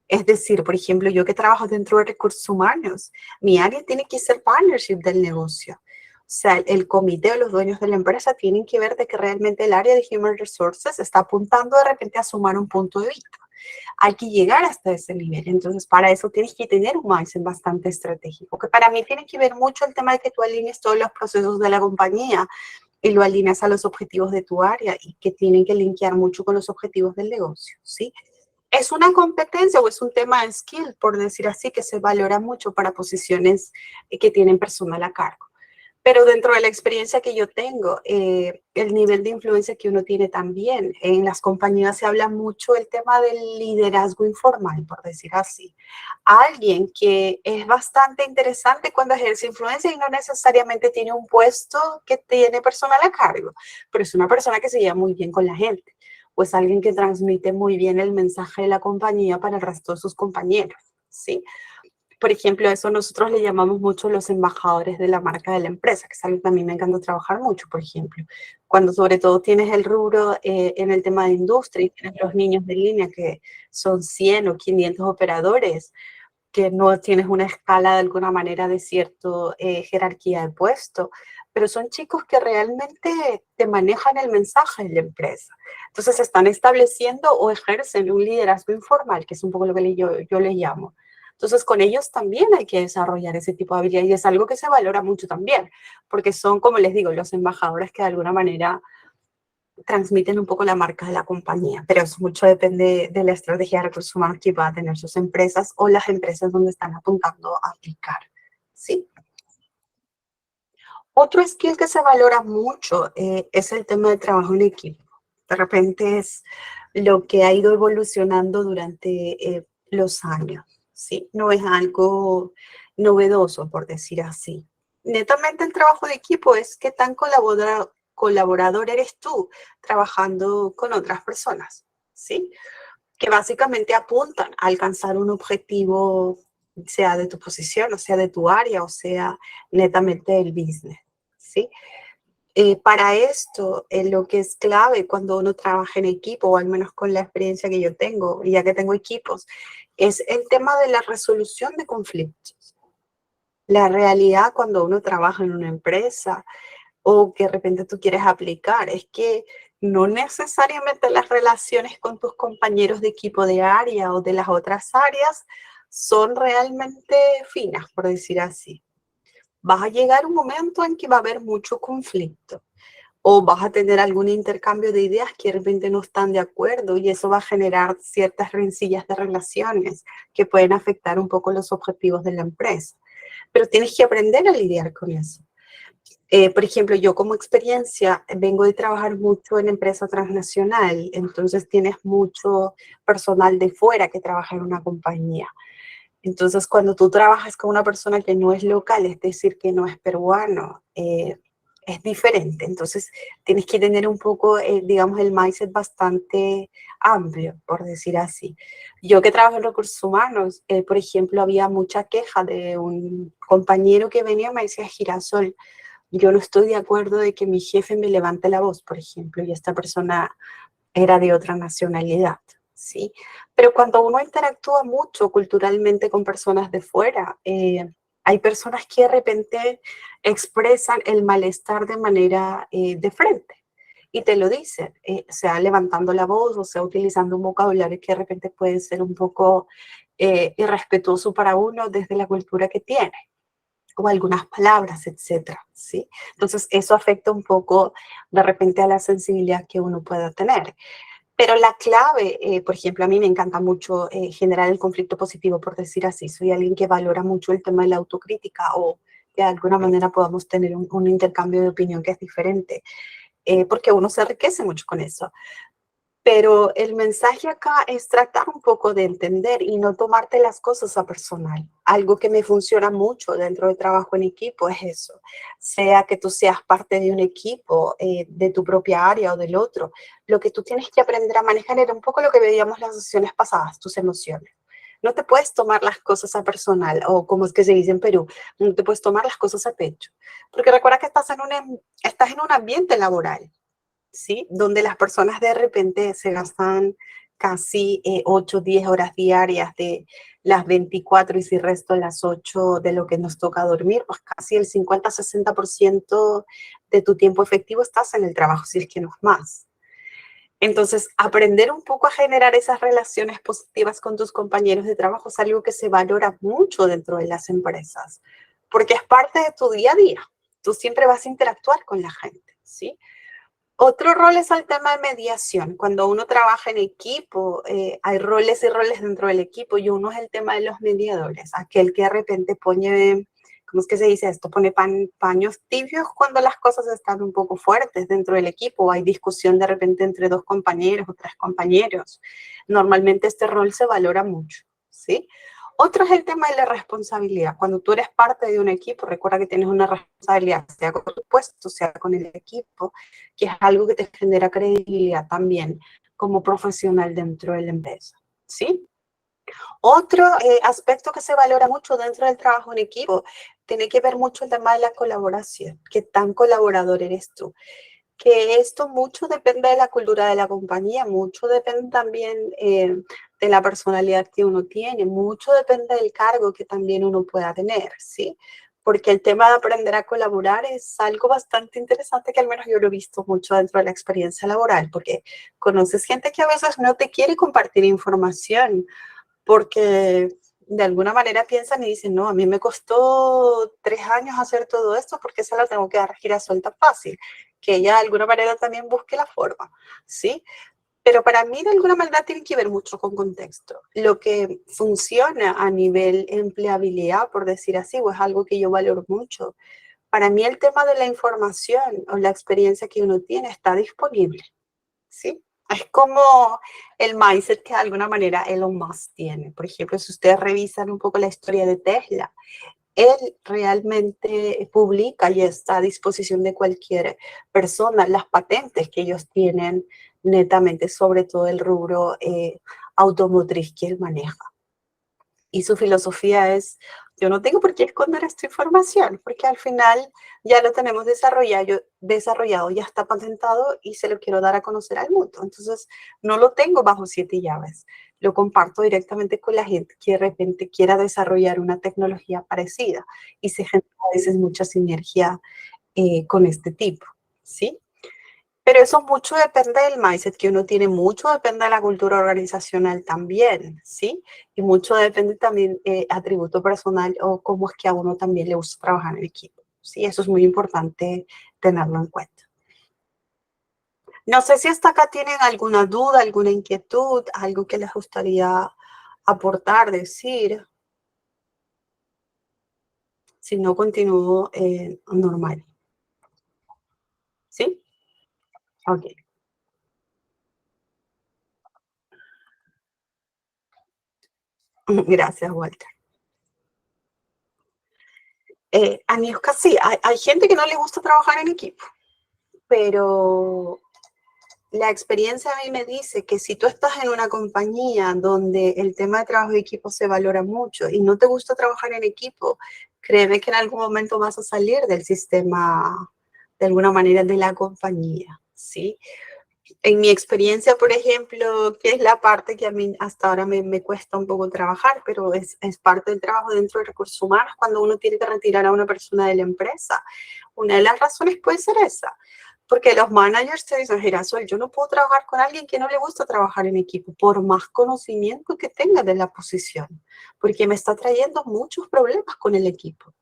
Es decir, por ejemplo, yo que trabajo dentro de recursos humanos, mi área tiene que ser partnership del negocio. O sea, el comité o los dueños de la empresa tienen que ver de que realmente el área de Human Resources está apuntando de repente a sumar un punto de vista. Hay que llegar hasta ese nivel. Entonces, para eso tienes que tener un mindset bastante estratégico, que para mí tiene que ver mucho el tema de que tú alinees todos los procesos de la compañía y lo alineas a los objetivos de tu área y que tienen que linkear mucho con los objetivos del negocio, ¿sí? Es una competencia o es un tema de skill, por decir así, que se valora mucho para posiciones que tienen personal a cargo. Pero dentro de la experiencia que yo tengo, el nivel de influencia que uno tiene también, en las compañías se habla mucho el tema del liderazgo informal, por decir así. Alguien que es bastante interesante cuando ejerce influencia y no necesariamente tiene un puesto que tiene personal a cargo, pero es una persona que se lleva muy bien con la gente, o es alguien que transmite muy bien el mensaje de la compañía para el resto de sus compañeros, ¿sí? Por ejemplo, a eso nosotros le llamamos mucho los embajadores de la marca de la empresa, que es algo que a mí me encanta trabajar mucho, por ejemplo. Cuando sobre todo tienes el rubro en el tema de industria y tienes los niños de línea que son 100 o 500 operadores, que no tienes una escala de alguna manera de cierta jerarquía de puesto, pero son chicos que realmente te manejan el mensaje de la empresa. Entonces están estableciendo o ejercen un liderazgo informal, que es un poco lo que yo le llamo. Entonces, con ellos también hay que desarrollar ese tipo de habilidades y es algo que se valora mucho también, porque son, como les digo, los embajadores que de alguna manera transmiten un poco la marca de la compañía, pero eso mucho depende de la estrategia de recursos humanos que va a tener sus empresas o las empresas donde están apuntando a aplicar, ¿sí? Otro skill que se valora mucho es el tema de trabajo en equipo. De repente es lo que ha ido evolucionando durante los años, ¿sí? No es algo novedoso, por decir así. Netamente el trabajo de equipo es qué tan colaborador eres tú trabajando con otras personas, ¿sí? Que básicamente apuntan a alcanzar un objetivo, sea de tu posición, o sea de tu área, o sea netamente del business, ¿sí? Para esto, lo que es clave cuando uno trabaja en equipo, o al menos con la experiencia que yo tengo, ya que tengo equipos, es el tema de la resolución de conflictos. La realidad cuando uno trabaja en una empresa o que de repente tú quieres aplicar, es que no necesariamente las relaciones con tus compañeros de equipo de área o de las otras áreas son realmente finas, por decir así. Vas a llegar un momento en que va a haber mucho conflicto o vas a tener algún intercambio de ideas que de repente no están de acuerdo y eso va a generar ciertas rencillas de relaciones que pueden afectar un poco los objetivos de la empresa. Pero tienes que aprender a lidiar con eso. Por ejemplo, yo como experiencia vengo de trabajar mucho en empresa transnacional, entonces tienes mucho personal de fuera que trabaja en una compañía. Entonces, cuando tú trabajas con una persona que no es local, es decir, que no es peruano, es diferente. Entonces, tienes que tener un poco, digamos, el mindset bastante amplio, por decir así. Yo que trabajo en recursos humanos, por ejemplo, había mucha queja de un compañero que venía y me decía, Girasol, yo no estoy de acuerdo de que mi jefe me levante la voz, por ejemplo, y esta persona era de otra nacionalidad, ¿sí? Pero cuando uno interactúa mucho culturalmente con personas de fuera, hay personas que de repente expresan el malestar de manera de frente y te lo dicen, sea levantando la voz o sea utilizando un vocabulario que de repente puede ser un poco irrespetuoso para uno desde la cultura que tiene o algunas palabras, etcétera, ¿sí? Entonces, eso afecta un poco de repente a la sensibilidad que uno pueda tener. Pero la clave, por ejemplo, a mí me encanta mucho generar el conflicto positivo, por decir así. Soy alguien que valora mucho el tema de la autocrítica o que de alguna manera podamos tener un intercambio de opinión que es diferente, porque uno se enriquece mucho con eso. Pero el mensaje acá es tratar un poco de entender y no tomarte las cosas a personal. Algo que me funciona mucho dentro del trabajo en equipo es eso. Sea que tú seas parte de un equipo, de tu propia área o del otro, lo que tú tienes que aprender a manejar era un poco lo que veíamos las sesiones pasadas, tus emociones. No te puedes tomar las cosas a personal, o como es que se dice en Perú, no te puedes tomar las cosas a pecho. Porque recuerda que estás en un ambiente laboral, ¿sí? Donde las personas de repente se gastan casi 8, 10 horas diarias de las 24 y si resto las 8 de lo que nos toca dormir, pues casi el 50-60% de tu tiempo efectivo estás en el trabajo, si es que no es más. Entonces, aprender un poco a generar esas relaciones positivas con tus compañeros de trabajo es algo que se valora mucho dentro de las empresas, porque es parte de tu día a día. Tú siempre vas a interactuar con la gente, ¿sí? Otro rol es el tema de mediación. Cuando uno trabaja en equipo, hay roles y roles dentro del equipo y uno es el tema de los mediadores, aquel que de repente pone, ¿cómo es que se dice esto? Pone paños tibios cuando las cosas están un poco fuertes dentro del equipo, hay discusión de repente entre 2 compañeros o 3 compañeros. Normalmente este rol se valora mucho, ¿sí? Otro es el tema de la responsabilidad. Cuando tú eres parte de un equipo, recuerda que tienes una responsabilidad, sea con tu puesto, sea con el equipo, que es algo que te genera credibilidad también como profesional dentro de la empresa, ¿sí? Otro aspecto que se valora mucho dentro del trabajo en equipo tiene que ver mucho el tema de la colaboración. ¿Qué tan colaborador eres tú? Que esto mucho depende de la cultura de la compañía, mucho depende también de la personalidad que uno tiene, mucho depende del cargo que también uno pueda tener, ¿sí? Porque el tema de aprender a colaborar es algo bastante interesante que al menos yo lo he visto mucho dentro de la experiencia laboral, porque conoces gente que a veces no te quiere compartir información porque de alguna manera piensan y dicen, no, a mí me costó 3 años hacer todo esto porque se la tengo que dar girasol tan fácil, que ella de alguna manera también busque la forma, ¿sí? Pero para mí de alguna manera tiene que ver mucho con contexto. Lo que funciona a nivel empleabilidad, por decir así, o es algo que yo valoro mucho. Para mí el tema de la información o la experiencia que uno tiene está disponible, ¿sí? Es como el mindset que de alguna manera Elon Musk tiene. Por ejemplo, si ustedes revisan un poco la historia de Tesla, él realmente publica y está a disposición de cualquier persona las patentes que ellos tienen netamente sobre todo el rubro automotriz que él maneja. Y su filosofía es, yo no tengo por qué esconder esta información, porque al final ya lo tenemos desarrollado, ya está patentado y se lo quiero dar a conocer al mundo. Entonces, no lo tengo bajo 7 llaves. Lo comparto directamente con la gente que de repente quiera desarrollar una tecnología parecida y se genera a veces mucha sinergia con este tipo, ¿sí? Pero eso mucho depende del mindset que uno tiene, mucho depende de la cultura organizacional también, ¿sí? Y mucho depende también atributo personal o cómo es que a uno también le gusta trabajar en equipo, ¿sí? Eso es muy importante tenerlo en cuenta. No sé si hasta acá tienen alguna duda, alguna inquietud, algo que les gustaría aportar, decir. Si no, continúo normal. ¿Sí? Ok. Gracias, Walter. Aniuska, sí, hay gente que no le gusta trabajar en equipo, pero la experiencia a mí me dice que si tú estás en una compañía donde el tema de trabajo de equipo se valora mucho y no te gusta trabajar en equipo, créeme que en algún momento vas a salir del sistema, de alguna manera, de la compañía, ¿sí? En mi experiencia, por ejemplo, que es la parte que a mí hasta ahora me cuesta un poco trabajar, pero es parte del trabajo dentro de recursos humanos cuando uno tiene que retirar a una persona de la empresa. Una de las razones puede ser esa, porque los managers te dicen, Girasol, yo no puedo trabajar con alguien que no le gusta trabajar en equipo, por más conocimiento que tenga de la posición, porque me está trayendo muchos problemas con el equipo.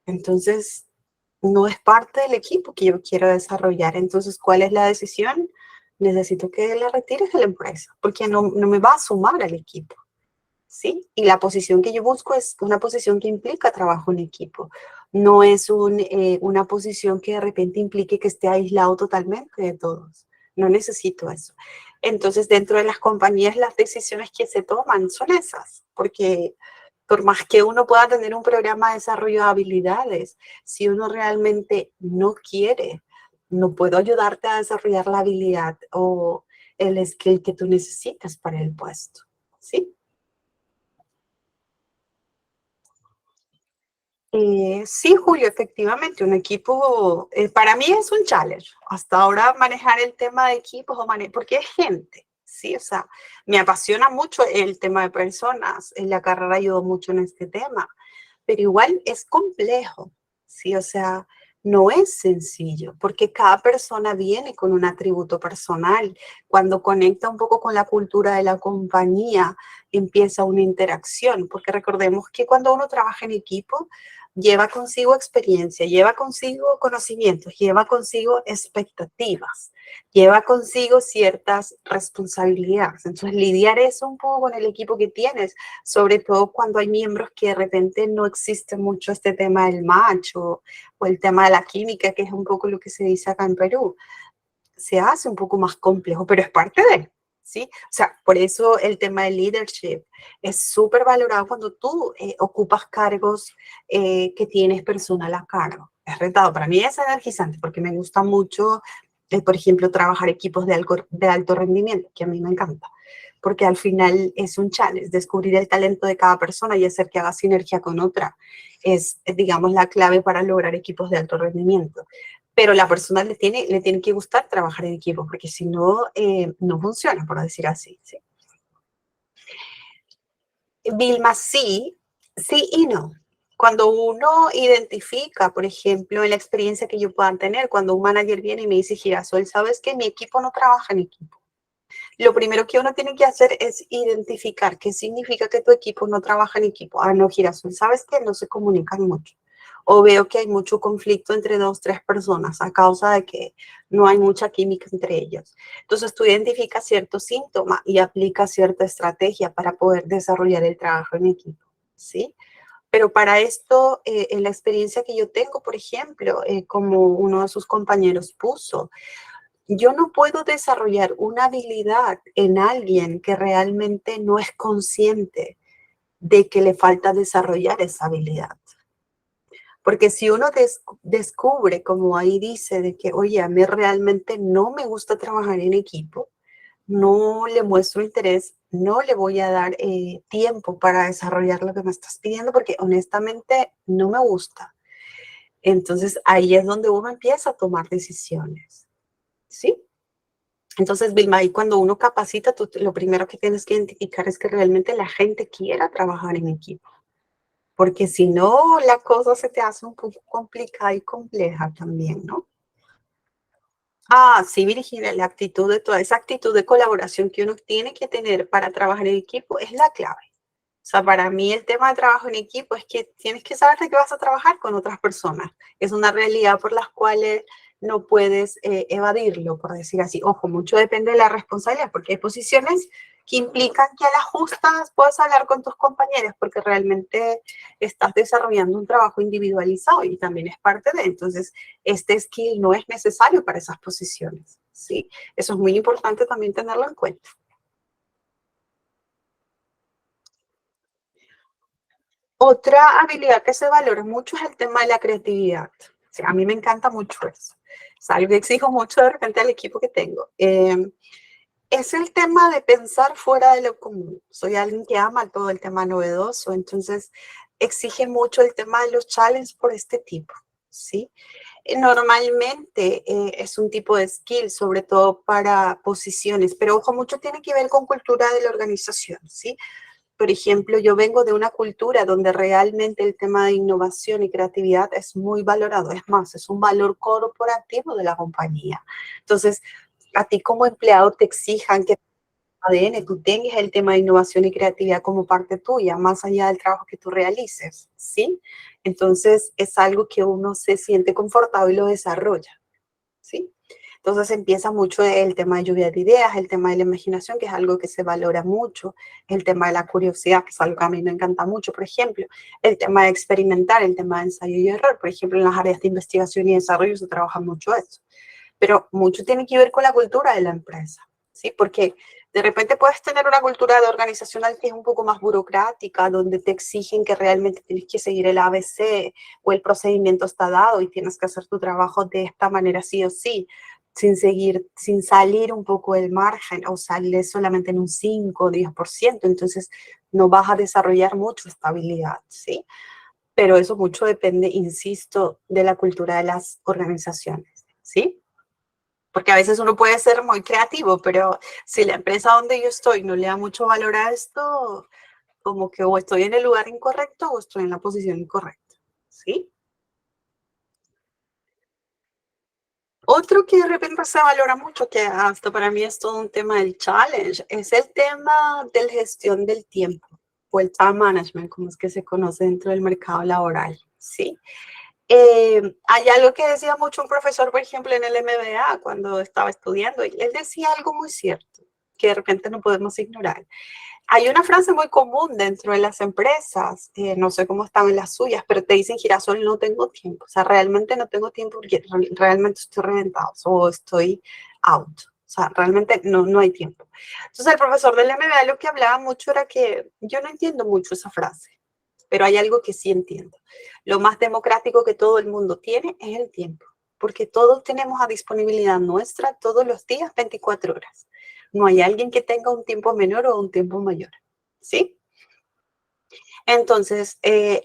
Entonces, no es parte del equipo que yo quiero desarrollar. Entonces, ¿cuál es la decisión? Necesito que la retires de la empresa, porque no me va a sumar al equipo. ¿sí? Y la posición que yo busco es una posición que implica trabajo en equipo. No es una posición que de repente implique que esté aislado totalmente de todos. No necesito eso. Entonces, dentro de las compañías, las decisiones que se toman son esas, porque por más que uno pueda tener un programa de desarrollo de habilidades, si uno realmente no quiere, no puedo ayudarte a desarrollar la habilidad o el skill que tú necesitas para el puesto, ¿sí? Sí, Julio, efectivamente, un equipo, para mí es un challenge. Hasta ahora manejar el tema de equipos, porque es gente, ¿sí? O sea, me apasiona mucho el tema de personas. En la carrera ayudo mucho en este tema, pero igual es complejo, ¿sí? O sea, no es sencillo, porque cada persona viene con un atributo personal. Cuando conecta un poco con la cultura de la compañía, empieza una interacción, porque recordemos que cuando uno trabaja en equipo, lleva consigo experiencia, lleva consigo conocimientos, lleva consigo expectativas, lleva consigo ciertas responsabilidades. Entonces, lidiar eso un poco con el equipo que tienes, sobre todo cuando hay miembros que de repente no existe mucho este tema del match o el tema de la química, que es un poco lo que se dice acá en Perú, se hace un poco más complejo, pero es parte de, ¿sí? O sea, por eso el tema del leadership es súper valorado cuando tú ocupas cargos que tienes personal a cargo. Es retado. Para mí es energizante porque me gusta mucho, por ejemplo, trabajar equipos de alto rendimiento, que a mí me encanta. Porque al final es un challenge, descubrir el talento de cada persona y hacer que haga sinergia con otra es, digamos, la clave para lograr equipos de alto rendimiento. Pero la persona le tiene que gustar trabajar en equipo, porque si no, no funciona, por decir así. ¿Sí? Vilma, sí, sí y no. Cuando uno identifica, por ejemplo, en la experiencia que yo pueda tener, cuando un manager viene y me dice, Girasol, ¿sabes que mi equipo no trabaja en equipo? Lo primero que uno tiene que hacer es identificar qué significa que tu equipo no trabaja en equipo. Ah, no, Girasol, ¿sabes que no se comunican mucho? O veo que hay mucho conflicto entre dos, tres personas a causa de que no hay mucha química entre ellos. Entonces tú identificas ciertos síntomas y aplicas cierta estrategia para poder desarrollar el trabajo en equipo, ¿sí? Pero para esto, en la experiencia que yo tengo, por ejemplo, como uno de sus compañeros puso, yo no puedo desarrollar una habilidad en alguien que realmente no es consciente de que le falta desarrollar esa habilidad. Porque si uno descubre, como ahí dice, de que, oye, a mí realmente no me gusta trabajar en equipo, no le muestro interés, no le voy a dar tiempo para desarrollar lo que me estás pidiendo porque honestamente no me gusta. Entonces ahí es donde uno empieza a tomar decisiones, ¿sí? Entonces, Vilma, ahí cuando uno capacita, tú lo primero que tienes que identificar es que realmente la gente quiera trabajar en equipo. Porque si no, la cosa se te hace un poco complicada y compleja también, ¿no? Ah, sí, Virginia, la actitud de toda esa actitud de colaboración que uno tiene que tener para trabajar en equipo es la clave. O sea, para mí el tema de trabajo en equipo es que tienes que saber de qué vas a trabajar con otras personas. Es una realidad por las cuales no puedes evadirlo, por decir así. Ojo, mucho depende de la responsabilidad, porque hay posiciones que implican que a las justas puedas hablar con tus compañeros, porque realmente estás desarrollando un trabajo individualizado y también es parte de. Entonces, este skill no es necesario para esas posiciones, ¿sí? Eso es muy importante también tenerlo en cuenta. Otra habilidad que se valora mucho es el tema de la creatividad. O sea, a mí me encanta mucho eso. Es algo que exijo mucho de repente al equipo que tengo. Es el tema de pensar fuera de lo común. Soy alguien que ama todo el tema novedoso, entonces exige mucho el tema de los challenges por este tipo, ¿sí? Normalmente es un tipo de skill, sobre todo para posiciones, pero ojo, mucho tiene que ver con cultura de la organización, ¿sí? Por ejemplo, yo vengo de una cultura donde realmente el tema de innovación y creatividad es muy valorado. Es más, es un valor corporativo de la compañía. Entonces, a ti como empleado te exijan que ADN, tú tengas el tema de innovación y creatividad como parte tuya, más allá del trabajo que tú realices, ¿sí? Entonces, es algo que uno se siente confortable y lo desarrolla, ¿sí? Entonces empieza mucho el tema de lluvia de ideas, el tema de la imaginación, que es algo que se valora mucho, el tema de la curiosidad, que es algo que a mí me encanta mucho, por ejemplo, el tema de experimentar, el tema de ensayo y error, por ejemplo, en las áreas de investigación y desarrollo se trabaja mucho eso. Pero mucho tiene que ver con la cultura de la empresa, ¿sí? Porque de repente puedes tener una cultura de organizacional que es un poco más burocrática, donde te exigen que realmente tienes que seguir el ABC o el procedimiento está dado y tienes que hacer tu trabajo de esta manera sí o sí, sin salir un poco del margen o salir solamente en un 5 o 10%. Entonces no vas a desarrollar mucho estabilidad, ¿sí? Pero eso mucho depende, insisto, de la cultura de las organizaciones, ¿sí? Porque a veces uno puede ser muy creativo, pero si la empresa donde yo estoy no le da mucho valor a esto, como que o estoy en el lugar incorrecto o estoy en la posición incorrecta, ¿sí? Otro que de repente se valora mucho, que hasta para mí es todo un tema del challenge, es el tema de la gestión del tiempo, o el time management, como es que se conoce dentro del mercado laboral, ¿sí? Hay algo que decía mucho un profesor, por ejemplo, en el MBA, cuando estaba estudiando, y él decía algo muy cierto, que de repente no podemos ignorar. Hay una frase muy común dentro de las empresas, no sé cómo están en las suyas, pero te dicen, Girasol, no tengo tiempo. O sea, realmente no tengo tiempo porque realmente estoy reventado o estoy out. O sea, realmente no hay tiempo. Entonces, el profesor del MBA lo que hablaba mucho era que yo no entiendo mucho esa frase, pero hay algo que sí entiendo. Lo más democrático que todo el mundo tiene es el tiempo, porque todos tenemos a disponibilidad nuestra todos los días 24 horas. No hay alguien que tenga un tiempo menor o un tiempo mayor, ¿sí? Entonces,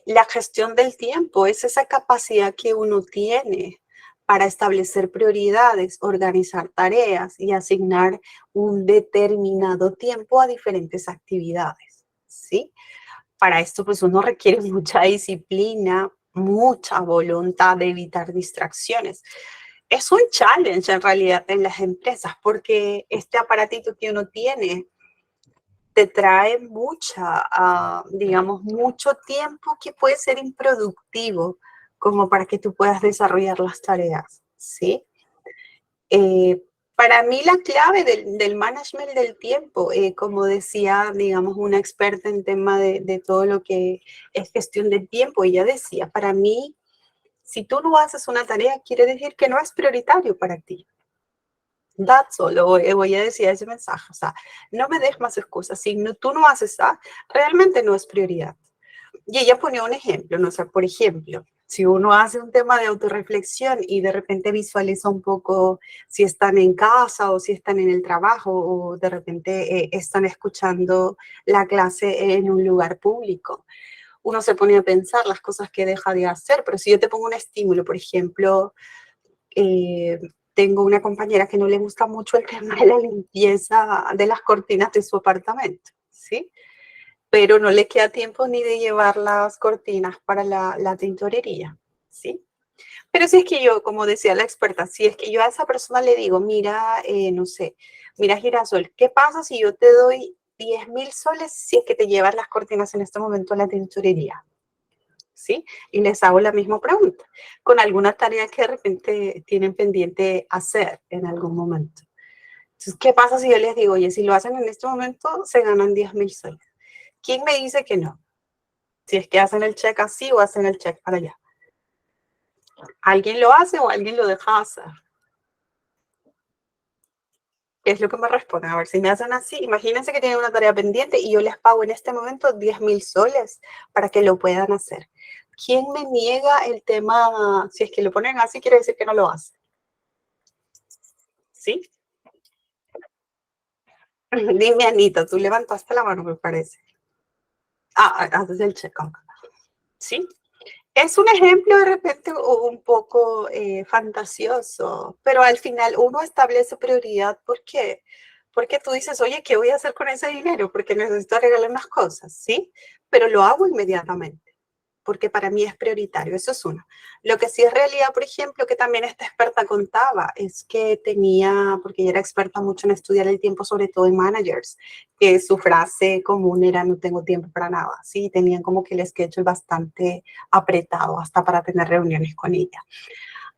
la gestión del tiempo es esa capacidad que uno tiene para establecer prioridades, organizar tareas y asignar un determinado tiempo a diferentes actividades, ¿sí? Para esto, pues uno requiere mucha disciplina, mucha voluntad de evitar distracciones. Es un challenge en realidad en las empresas porque este aparatito que uno tiene te trae digamos, mucho tiempo que puede ser improductivo como para que tú puedas desarrollar las tareas, ¿sí? Eh, para mí la clave del management del tiempo, como decía, digamos, una experta en tema de todo lo que es gestión del tiempo, ella decía, para mí, si tú no haces una tarea, quiere decir que no es prioritario para ti. That's all, voy a decir ese mensaje, o sea, no me des más excusas, si no, tú no haces eso, realmente no es prioridad. Y ella ponía un ejemplo, ¿no? O sea, por ejemplo, si uno hace un tema de autorreflexión y de repente visualiza un poco si están en casa o si están en el trabajo o de repente están escuchando la clase en un lugar público, uno se pone a pensar las cosas que deja de hacer, pero si yo te pongo un estímulo, por ejemplo, eh, tengo una compañera que no le gusta mucho el tema de la limpieza de las cortinas de su apartamento, ¿sí? Pero no le queda tiempo ni de llevar las cortinas para la tintorería, ¿sí? Pero si es que yo, como decía la experta, si es que yo a esa persona le digo, mira, no sé, mira Girasol, ¿qué pasa si yo te doy 10.000 soles si es que te llevas las cortinas en este momento a la tintorería? ¿Sí? Y les hago la misma pregunta, con alguna tarea que de repente tienen pendiente hacer en algún momento. Entonces, ¿qué pasa si yo les digo, oye, si lo hacen en este momento, se ganan 10.000 soles? ¿Quién me dice que no? Si es que hacen el check así o hacen el check para allá. ¿Alguien lo hace o alguien lo deja hacer? ¿Qué es lo que me responden? A ver, si me hacen así, imagínense que tienen una tarea pendiente y yo les pago en este momento 10.000 soles para que lo puedan hacer. ¿Quién me niega el tema? Si es que lo ponen así, quiere decir que no lo hace. ¿Sí? Dime, Anita, tú levantaste la mano, me parece. Haces el check-up. ¿Sí? Es un ejemplo de repente un poco fantasioso, pero al final uno establece prioridad. ¿Por qué? Porque tú dices, oye, ¿qué voy a hacer con ese dinero? Porque necesito arreglar unas cosas, ¿sí? Pero lo hago inmediatamente, porque para mí es prioritario, eso es uno. Lo que sí es realidad, por ejemplo, que también esta experta contaba, es que tenía, porque ella era experta mucho en estudiar el tiempo, sobre todo en managers, que su frase común era no tengo tiempo para nada, ¿sí? Tenían como que el schedule bastante apretado hasta para tener reuniones con ella.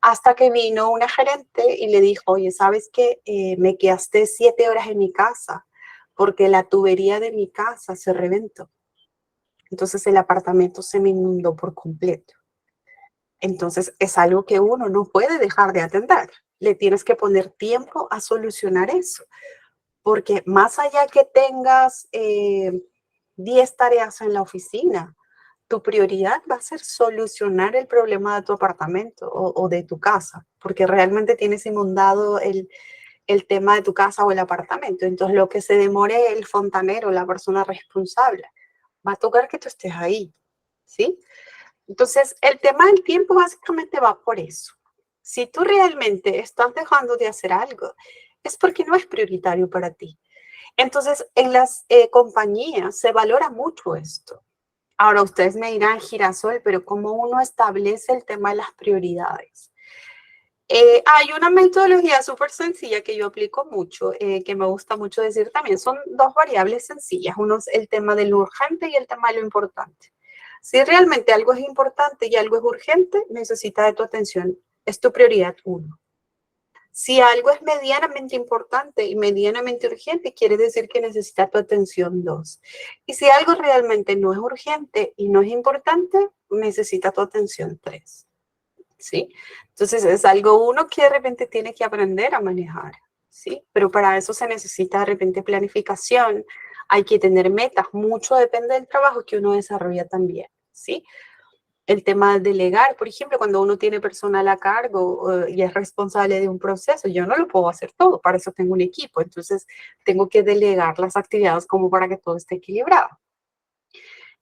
Hasta que vino una gerente y le dijo, oye, ¿sabes qué? Me quedaste 7 horas en mi casa porque la tubería de mi casa se reventó. Entonces el apartamento se me inundó por completo. Entonces es algo que uno no puede dejar de atender. Le tienes que poner tiempo a solucionar eso. Porque más allá que tengas 10 tareas en la oficina, tu prioridad va a ser solucionar el problema de tu apartamento o de tu casa, porque realmente tienes inundado el tema de tu casa o el apartamento. Entonces, lo que se demore el fontanero, la persona responsable, va a tocar que tú estés ahí, ¿sí? Entonces, el tema del tiempo básicamente va por eso. Si tú realmente estás dejando de hacer algo, es porque no es prioritario para ti. Entonces, en las compañías se valora mucho esto. Ahora, ustedes me dirán, Girasol, pero ¿cómo uno establece el tema de las prioridades? Hay una metodología súper sencilla que yo aplico mucho, que me gusta mucho decir también. Son dos variables sencillas. Uno es el tema de lo urgente y el tema de lo importante. Si realmente algo es importante y algo es urgente, necesita de tu atención. Es tu prioridad uno. Si algo es medianamente importante y medianamente urgente, quiere decir que necesita tu atención 2. Y si algo realmente no es urgente y no es importante, necesita tu atención 3. ¿Sí? Entonces es algo uno que de repente tiene que aprender a manejar, ¿sí? Pero para eso se necesita de repente planificación, hay que tener metas, mucho depende del trabajo que uno desarrolla también, ¿sí? El tema de delegar, por ejemplo, cuando uno tiene personal a cargo y es responsable de un proceso, yo no lo puedo hacer todo, para eso tengo un equipo, entonces tengo que delegar las actividades como para que todo esté equilibrado.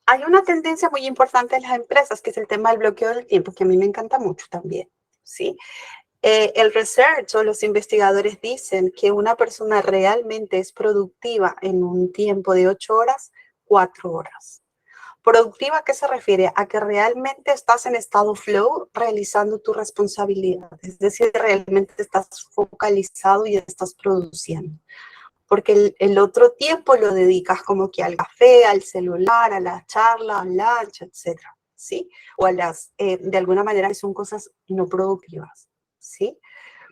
Hay una tendencia muy importante en las empresas, que es el tema del bloqueo del tiempo, que a mí me encanta mucho también, ¿sí? El research o los investigadores dicen que una persona realmente es productiva en un tiempo de 8 horas, 4 horas. ¿Productiva a qué se refiere? A que realmente estás en estado flow realizando tu responsabilidad. Es decir, realmente estás focalizado y estás produciendo. Porque el otro tiempo lo dedicas como que al café, al celular, a la charla, al lunch, etcétera, ¿sí? O a de alguna manera son cosas no productivas, ¿sí?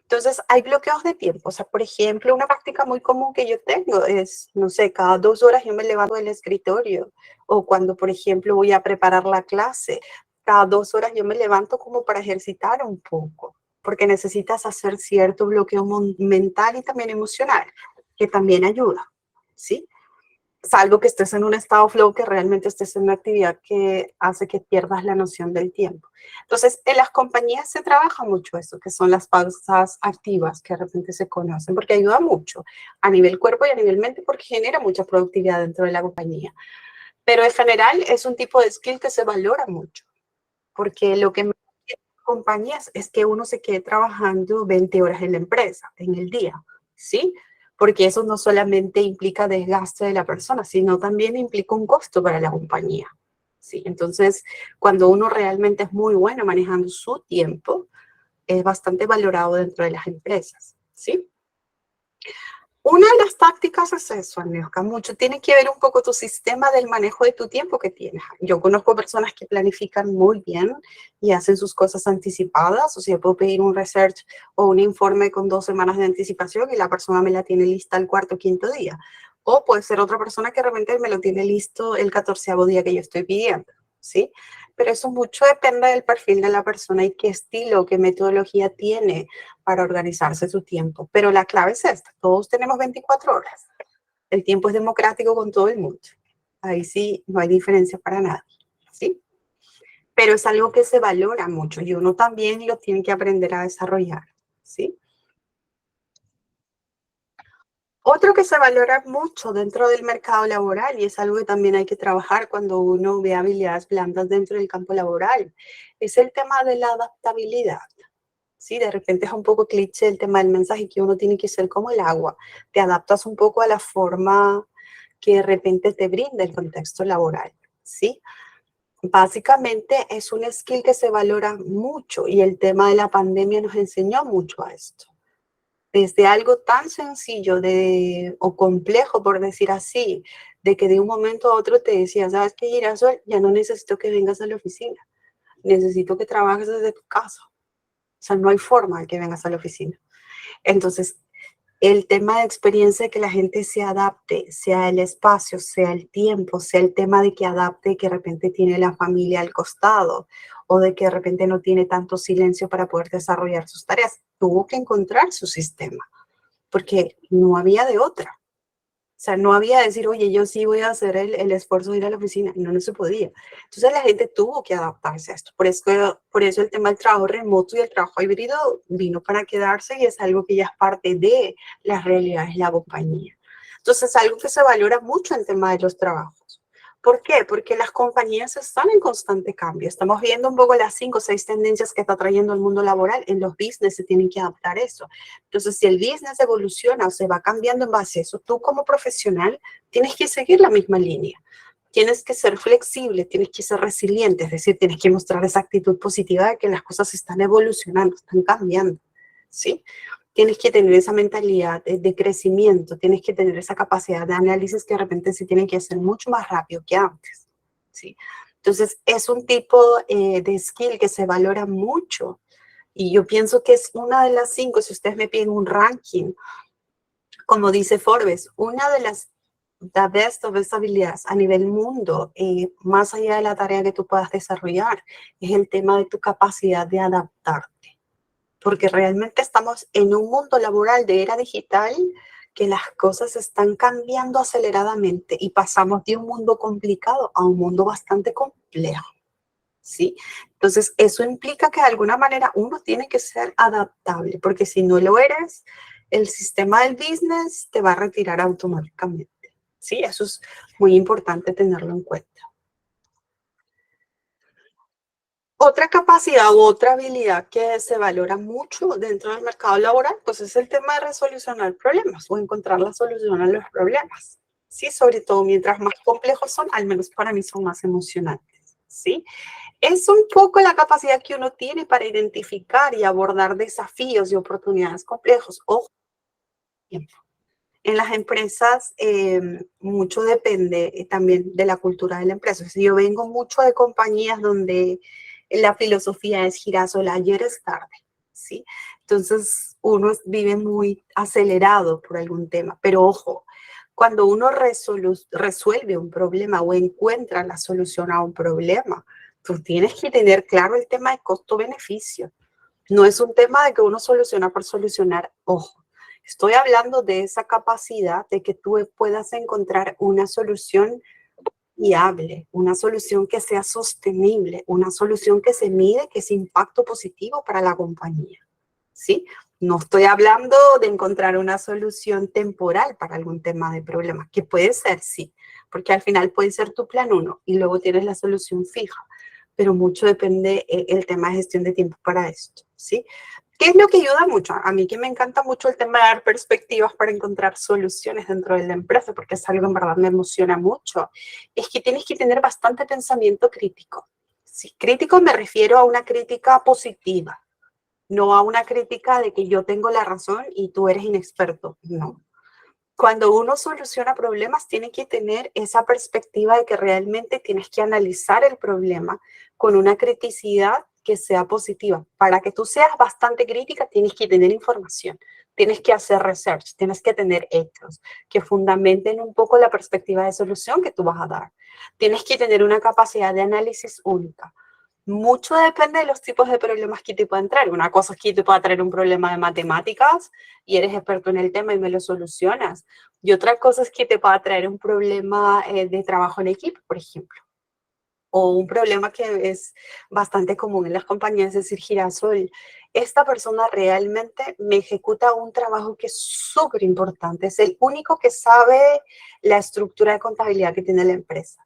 Entonces, hay bloqueos de tiempo. O sea, por ejemplo, una práctica muy común que yo tengo es, no sé, cada 2 horas yo me levanto del escritorio. O cuando, por ejemplo, voy a preparar la clase, cada 2 horas yo me levanto como para ejercitar un poco. Porque necesitas hacer cierto bloqueo mental y también emocional, que también ayuda, ¿sí? Salvo que estés en un estado flow, que realmente estés en una actividad que hace que pierdas la noción del tiempo. Entonces, en las compañías se trabaja mucho eso, que son las pausas activas, que de repente se conocen, porque ayuda mucho a nivel cuerpo y a nivel mente, porque genera mucha productividad dentro de la compañía. Pero en general es un tipo de skill que se valora mucho, porque lo que me compañías es que uno se quede trabajando 20 horas en la empresa, en el día, ¿sí? Porque eso no solamente implica desgaste de la persona, sino también implica un costo para la compañía, ¿sí? Entonces, cuando uno realmente es muy bueno manejando su tiempo, es bastante valorado dentro de las empresas, ¿sí? Una de las tácticas es eso, Agnieszka, mucho tiene que ver un poco tu sistema del manejo de tu tiempo que tienes. Yo conozco personas que planifican muy bien y hacen sus cosas anticipadas, o sea, puedo pedir un research o un informe con 2 semanas de anticipación y la persona me la tiene lista el cuarto o quinto día. O puede ser otra persona que realmente me lo tiene listo el 14º día que yo estoy pidiendo, ¿sí? Pero eso mucho depende del perfil de la persona y qué estilo, qué metodología tiene para organizarse su tiempo. Pero la clave es esta, todos tenemos 24 horas. El tiempo es democrático con todo el mundo. Ahí sí, no hay diferencia para nadie, ¿sí? Pero es algo que se valora mucho y uno también lo tiene que aprender a desarrollar, ¿sí? Otro que se valora mucho dentro del mercado laboral y es algo que también hay que trabajar cuando uno ve habilidades blandas dentro del campo laboral, es el tema de la adaptabilidad. Sí, de repente es un poco cliché el tema del mensaje que uno tiene que ser como el agua. Te adaptas un poco a la forma que de repente te brinda el contexto laboral, ¿sí? Básicamente es un skill que se valora mucho y el tema de la pandemia nos enseñó mucho a esto. Desde algo tan sencillo o complejo, por decir así, de que de un momento a otro te decía, ¿sabes qué, Girasol? Ya no necesito que vengas a la oficina, necesito que trabajes desde tu casa. sea, no hay forma de que vengas a la oficina. Entonces, el tema de experiencia de que la gente se adapte, sea el espacio, sea el tiempo, sea el tema de que adapte que de repente tiene la familia al costado o de que de repente no tiene tanto silencio para poder desarrollar sus tareas. Tuvo que encontrar su sistema porque no había de otra. O sea, no había decir, oye, yo sí voy a hacer el esfuerzo de ir a la oficina. No, no se podía. Entonces la gente tuvo que adaptarse a esto. Por eso el tema del trabajo remoto y el trabajo híbrido vino para quedarse y es algo que ya es parte de las realidades de la compañía. Entonces es algo que se valora mucho en el tema de los trabajos. ¿Por qué? Porque las compañías están en constante cambio. Estamos viendo un poco las 5 o 6 tendencias que está trayendo el mundo laboral. En los business se tienen que adaptar a eso. Entonces, si el business evoluciona o se va cambiando en base a eso, tú como profesional tienes que seguir la misma línea. Tienes que ser flexible, tienes que ser resiliente, es decir, tienes que mostrar esa actitud positiva de que las cosas están evolucionando, están cambiando, ¿sí? Tienes que tener esa mentalidad de crecimiento, tienes que tener esa capacidad de análisis que de repente se tiene que hacer mucho más rápido que antes, ¿sí? Entonces, es un tipo de skill que se valora mucho y yo pienso que es una de las 5, si ustedes me piden un ranking, como dice Forbes, una de las the best of best habilidades a nivel mundo, más allá de la tarea que tú puedas desarrollar, es el tema de tu capacidad de adaptarte. Porque realmente estamos en un mundo laboral de era digital que las cosas están cambiando aceleradamente y pasamos de un mundo complicado a un mundo bastante complejo. ¿Sí? Entonces, eso implica que de alguna manera uno tiene que ser adaptable, porque si no lo eres, el sistema del business te va a retirar automáticamente. ¿Sí? Eso es muy importante tenerlo en cuenta. Otra capacidad u otra habilidad que se valora mucho dentro del mercado laboral, pues es el tema de resolucionar problemas o encontrar la solución a los problemas. Sí, sobre todo mientras más complejos son, al menos para mí son más emocionantes. ¿Sí? Es un poco la capacidad que uno tiene para identificar y abordar desafíos y oportunidades complejos. Ojo, tiempo. En las empresas mucho depende también de la cultura de la empresa. O sea, yo vengo mucho de compañías donde la filosofía es girasol, ayer es tarde, ¿sí? Entonces uno vive muy acelerado por algún tema, pero ojo, cuando uno resuelve un problema o encuentra la solución a un problema, tú tienes que tener claro el tema de costo-beneficio. No es un tema de que uno soluciona por solucionar, ojo. Estoy hablando de esa capacidad de que tú puedas encontrar una solución viable, una solución que sea sostenible, una solución que se mide, que es impacto positivo para la compañía, ¿sí? No estoy hablando de encontrar una solución temporal para algún tema de problema, que puede ser, sí, porque al final puede ser tu plan 1 y luego tienes la solución fija, pero mucho depende el tema de gestión de tiempo para esto, ¿sí? ¿Qué es lo que ayuda mucho? A mí que me encanta mucho el tema de dar perspectivas para encontrar soluciones dentro de la empresa, porque es algo que en verdad me emociona mucho, es que tienes que tener bastante pensamiento crítico. Sí, crítico me refiero a una crítica positiva, no a una crítica de que yo tengo la razón y tú eres inexperto, no. Cuando uno soluciona problemas, tiene que tener esa perspectiva de que realmente tienes que analizar el problema con una criticidad que sea positiva. Para que tú seas bastante crítica, tienes que tener información, tienes que hacer research, tienes que tener hechos que fundamenten un poco la perspectiva de solución que tú vas a dar. Tienes que tener una capacidad de análisis única. Mucho depende de los tipos de problemas que te puedan traer. Una cosa es que te pueda traer un problema de matemáticas y eres experto en el tema y me lo solucionas. Y otra cosa es que te pueda traer un problema de trabajo en equipo, por ejemplo. O un problema que es bastante común en las compañías, es decir, girasol, esta persona realmente me ejecuta un trabajo que es súper importante. Es el único que sabe la estructura de contabilidad que tiene la empresa.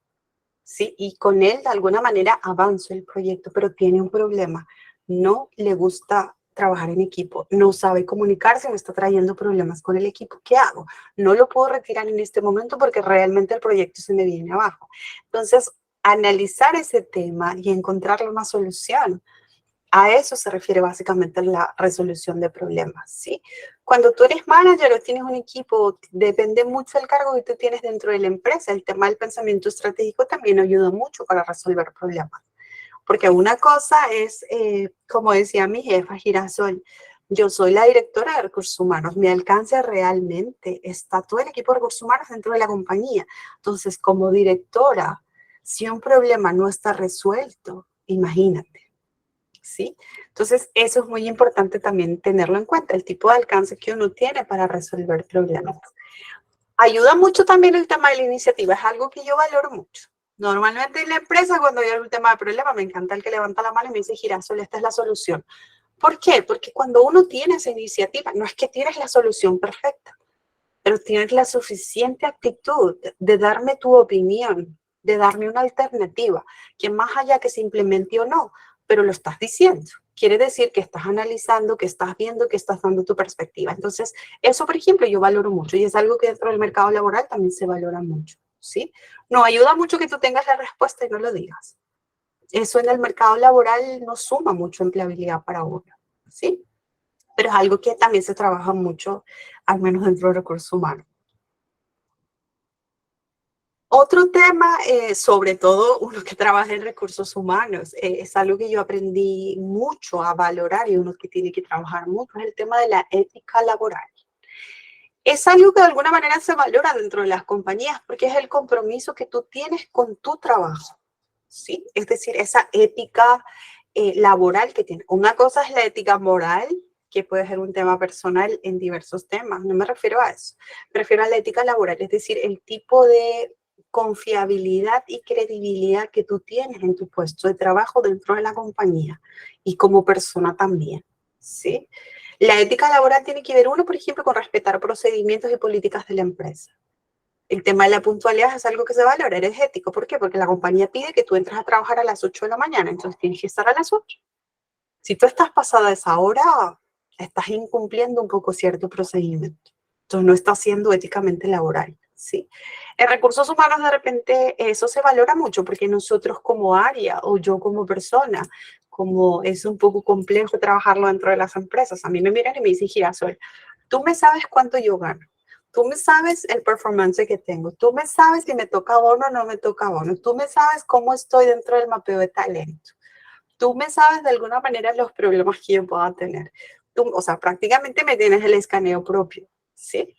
¿Sí? Y con él de alguna manera avanzo el proyecto, pero tiene un problema. No le gusta trabajar en equipo, no sabe comunicarse, me está trayendo problemas con el equipo. ¿Qué hago? No lo puedo retirar en este momento porque realmente el proyecto se me viene abajo. Entonces, analizar ese tema y encontrarle una solución. A eso se refiere básicamente la resolución de problemas, ¿sí? Cuando tú eres manager o tienes un equipo, depende mucho del cargo que tú tienes dentro de la empresa. El tema del pensamiento estratégico también ayuda mucho para resolver problemas. Porque una cosa es, como decía mi jefa Girasol, yo soy la directora de recursos humanos, mi alcance realmente está todo el equipo de recursos humanos dentro de la compañía. Entonces, como directora, si un problema no está resuelto, imagínate, ¿sí? Entonces, eso es muy importante también tenerlo en cuenta, el tipo de alcance que uno tiene para resolver problemas. Ayuda mucho también el tema de la iniciativa, es algo que yo valoro mucho. Normalmente en la empresa, cuando hay algún tema de problema, me encanta el que levanta la mano y me dice, Girasol, esta es la solución. ¿Por qué? Porque cuando uno tiene esa iniciativa, no es que tienes la solución perfecta, pero tienes la suficiente actitud de darme tu opinión, de darme una alternativa, que más allá que se implemente o no, pero lo estás diciendo. Quiere decir que estás analizando, que estás viendo, que estás dando tu perspectiva. Entonces, eso, por ejemplo, yo valoro mucho y es algo que dentro del mercado laboral también se valora mucho, ¿sí? No ayuda mucho que tú tengas la respuesta y no lo digas. Eso en el mercado laboral no suma mucho empleabilidad para uno, ¿sí? Pero es algo que también se trabaja mucho, al menos dentro de recursos humanos. Otro tema, sobre todo uno que trabaja en recursos humanos, es algo que yo aprendí mucho a valorar y uno que tiene que trabajar mucho, es el tema de la ética laboral. Es algo que de alguna manera se valora dentro de las compañías porque es el compromiso que tú tienes con tu trabajo, ¿sí? Es decir, esa ética laboral que tienes. Una cosa es la ética moral, que puede ser un tema personal en diversos temas. No me refiero a eso. Me refiero a la ética laboral, es decir, el tipo de confiabilidad y credibilidad que tú tienes en tu puesto de trabajo dentro de la compañía y como persona también, ¿sí? La ética laboral tiene que ver, uno, por ejemplo, con respetar procedimientos y políticas de la empresa. El tema de la puntualidad es algo que se valora, eres ético. ¿Por qué? Porque la compañía pide que tú entres a trabajar a las 8 de la mañana, entonces tienes que estar a las 8. Si tú estás pasada esa hora, estás incumpliendo un poco cierto procedimiento. Entonces no estás siendo éticamente laboral, ¿sí? En recursos humanos de repente eso se valora mucho porque nosotros como área o yo como persona, como es un poco complejo trabajarlo dentro de las empresas, a mí me miran y me dicen, Girasol, tú me sabes cuánto yo gano. Tú me sabes el performance que tengo. Tú me sabes si me toca bono o no me toca bono. Tú me sabes cómo estoy dentro del mapeo de talento. Tú me sabes de alguna manera los problemas que yo pueda tener. Tú, o sea, prácticamente me tienes el escaneo propio, ¿sí?